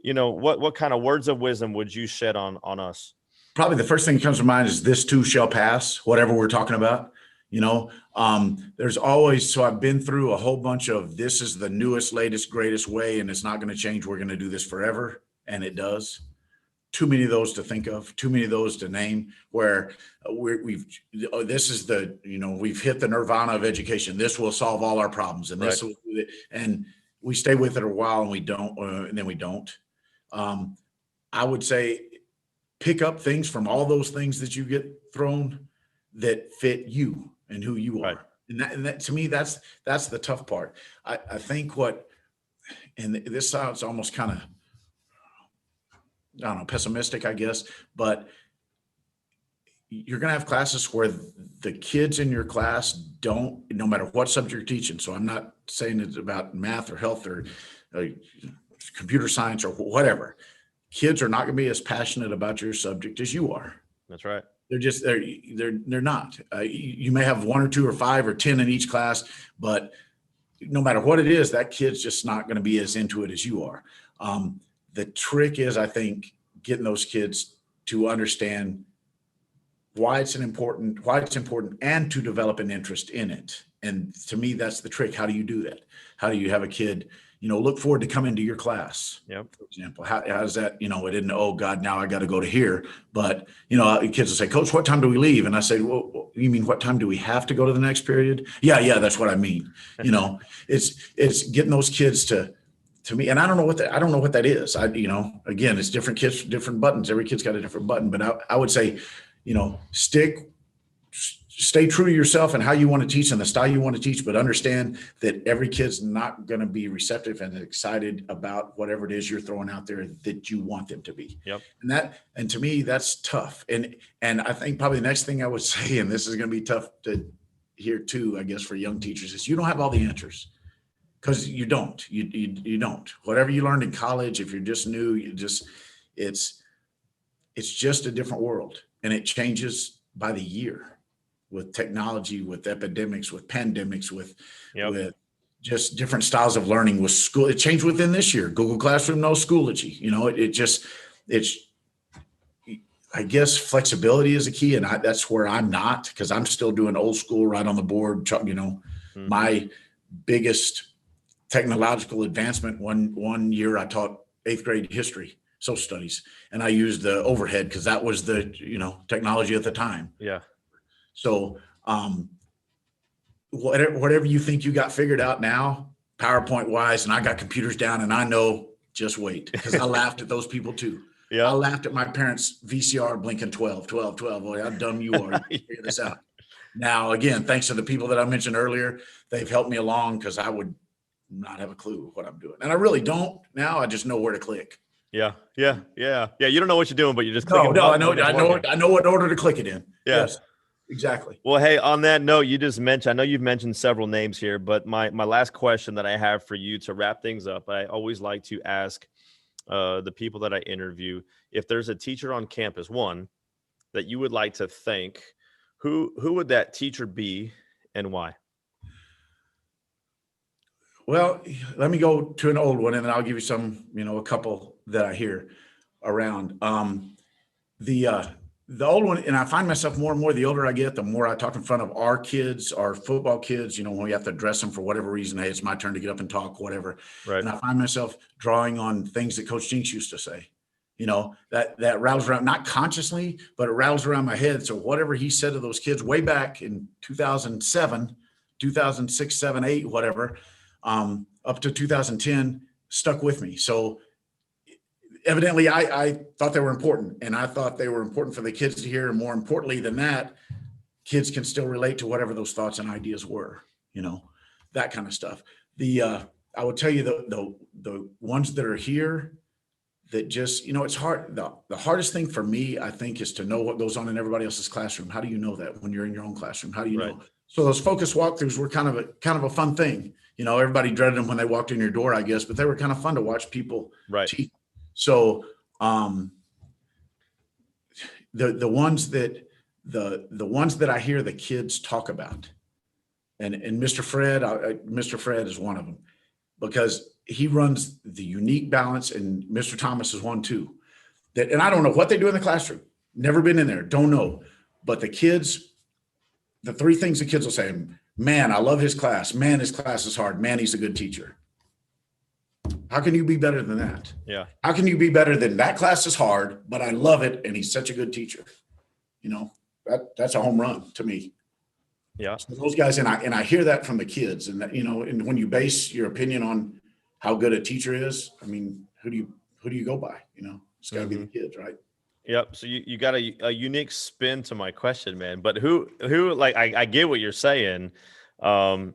what kind of words of wisdom would you shed on us? Probably the first thing that comes to mind is this too shall pass, whatever we're talking about. There's always, so I've been through a whole bunch of, this is the newest, latest, greatest way, and it's not going to change. We're going to do this forever. And it does. Too many of those to think of, too many of those to name, where we've hit the nirvana of education. This will solve all our problems. And this will do it. And we stay with it a while and we don't, and then we don't. I would say pick up things from all those things that you get thrown that fit you and who you are. Right. And that to me, that's the tough part. I think and this sounds almost kind of, I don't know, pessimistic, I guess, but you're going to have classes where the kids in your class don't, no matter what subject you're teaching. So I'm not saying it's about math or health or computer science or whatever. Kids are not going to be as passionate about your subject as you are. That's right. They're not. You may have 1 or 2 or 5 or 10 in each class, but no matter what it is, that kid's just not going to be as into it as you are. The trick is, I think, getting those kids to understand why it's important and to develop an interest in it. And to me, that's the trick. How do you do that? How do you have a kid, look forward to coming to your class? Yep. For example, how does that, it isn't, oh God, now I got to go to here. But, kids will say, Coach, what time do we leave? And I say, well, you mean, what time do we have to go to the next period? Yeah, that's what I mean. It's getting those kids to me, and I don't know what that is. Again, it's different kids, different buttons. Every kid's got a different button, but I would say, stay true to yourself and how you want to teach and the style you want to teach, but understand that every kid's not going to be receptive and excited about whatever it is you're throwing out there that you want them to be. Yep. And to me, that's tough. And I think probably the next thing I would say, and this is going to be tough to hear too, I guess, for young teachers, is you don't have all the answers. Because you don't, you don't. Whatever you learned in college, if you're just new, it's just a different world, and it changes by the year with technology, with epidemics, with pandemics, with just different styles of learning. With school, it changed within this year. Google Classroom, no Schoology. I guess flexibility is a key, and that's where I'm not, because I'm still doing old school, right on the board. My biggest technological advancement, one year I taught 8th grade history, social studies, and I used the overhead because that was the technology at the time. Yeah. So whatever you think you got figured out now, PowerPoint wise, and I got computers down, and I know, just wait, because I laughed at those people too. Yeah. I laughed at my parents' VCR blinking 12. Boy, how dumb you are. You figure this out. Now, again, thanks to the people that I mentioned earlier, they've helped me along, because I would not have a clue what I'm doing. And I really don't now. I just know where to click. Yeah. You don't know what you're doing, but you're just clicking. No, I know what order to click it in. Yeah. Yes, exactly. Well, hey, on that note, I know you've mentioned several names here, but my last question that I have for you to wrap things up, I always like to ask the people that I interview, if there's a teacher on campus, one, that you would like to thank, who would that teacher be and why? Well, let me go to an old one, and then I'll give you some, a couple that I hear around. The old one, and I find myself more and more, the older I get, the more I talk in front of our kids, our football kids, when we have to address them for whatever reason. Hey, it's my turn to get up and talk, whatever. Right. And I find myself drawing on things that Coach Jinks used to say, that rattles around, not consciously, but it rattles around my head. So whatever he said to those kids way back in 2007, 2006, 7, 8, whatever, up to 2010 stuck with me. So evidently I thought they were important, and I thought they were important for the kids to hear. And more importantly than that, kids can still relate to whatever those thoughts and ideas were, that kind of stuff. I would tell you the ones that are here that just, it's hard. The hardest thing for me, I think, is to know what goes on in everybody else's classroom. How do you know that when you're in your own classroom? How do you know? So those focus walkthroughs were kind of a fun thing. Everybody dreaded them when they walked in your door, I guess, but they were kind of fun to watch people teach. So the ones that I hear the kids talk about, and Mr. Fred is one of them. because he runs the unique balance, and Mr. Thomas is one too. And I don't know what they do in the classroom. Never been in there. Don't know. But the kids, the three things the kids will say, man, I love his class. Man, his class is hard. Man, he's a good teacher. How can you be better than that? Yeah. How can you be better than that class is hard, but I love it, and he's such a good teacher? That's a home run to me. Yeah. So those guys, and I hear that from the kids, and that, and when you base your opinion on how good a teacher is, I mean, who do you go by? It's got to be the kids, right? Yep. So you got a unique spin to my question, man. But who like I get what you're saying. Who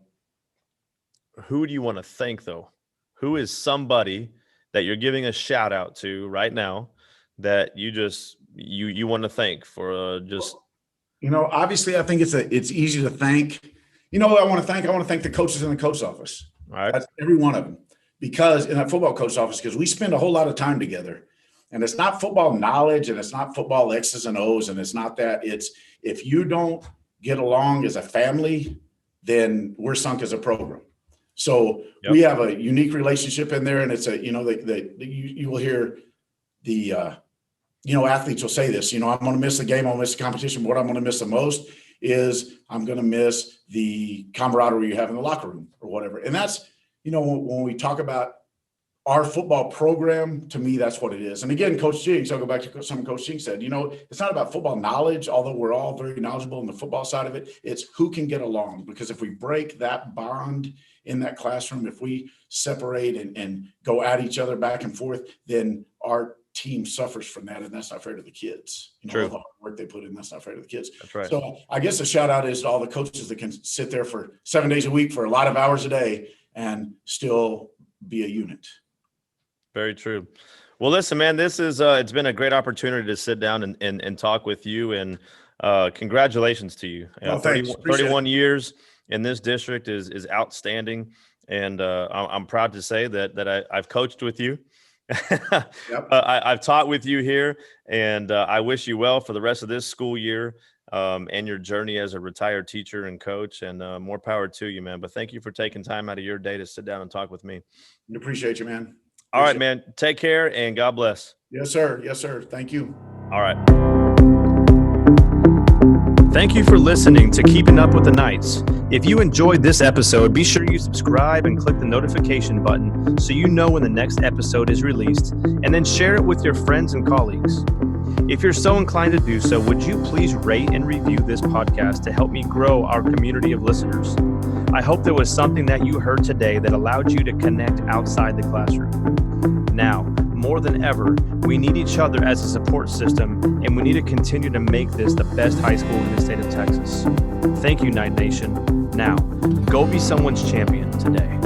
do you want to thank though? Who is somebody that you're giving a shout out to right now that you want to thank for just? Obviously, I think it's easy to thank. I want to thank the coaches in the coach's office. All right. That's every one of them, because in that football coach's office, because we spend a whole lot of time together. And it's not football knowledge, and it's not football X's and O's, and it's not that. It's if you don't get along as a family, then we're sunk as a program. So we have a unique relationship in there, and it's you will hear the athletes will say this. I'm going to miss the game, I'm going to miss the competition. But what I'm going to miss the most is I'm going to miss the camaraderie you have in the locker room or whatever. And that's when we talk about our football program, to me, that's what it is. And again, Coach Jinks, I'll go back to something Coach Jinks said, it's not about football knowledge, although we're all very knowledgeable in the football side of it. It's who can get along, because if we break that bond in that classroom, if we separate and go at each other back and forth, then our team suffers from that. And that's not fair to the kids. True. All the hard work they put in, that's not fair to the kids. That's right. So I guess the shout out is to all the coaches that can sit there for 7 days a week for a lot of hours a day and still be a unit. Very true. Well, listen, man, this is it's been a great opportunity to sit down and talk with you, and congratulations to you. 31 years in this district is outstanding, and I'm proud to say that I've coached with you. Yep. I've taught with you here, and I wish you well for the rest of this school year and your journey as a retired teacher and coach, and more power to you, man. But thank you for taking time out of your day to sit down and talk with me. I appreciate you, man. All right, man. Take care and God bless. Yes, sir. Yes, sir. Thank you. All right. Thank you for listening to Keeping Up with the Knights. If you enjoyed this episode, be sure you subscribe and click the notification button so you know when the next episode is released, and then share it with your friends and colleagues. If you're so inclined to do so, would you please rate and review this podcast to help me grow our community of listeners? I hope there was something that you heard today that allowed you to connect outside the classroom. Now, more than ever, we need each other as a support system, and we need to continue to make this the best high school in the state of Texas. Thank you, Knight Nation. Now, go be someone's champion today.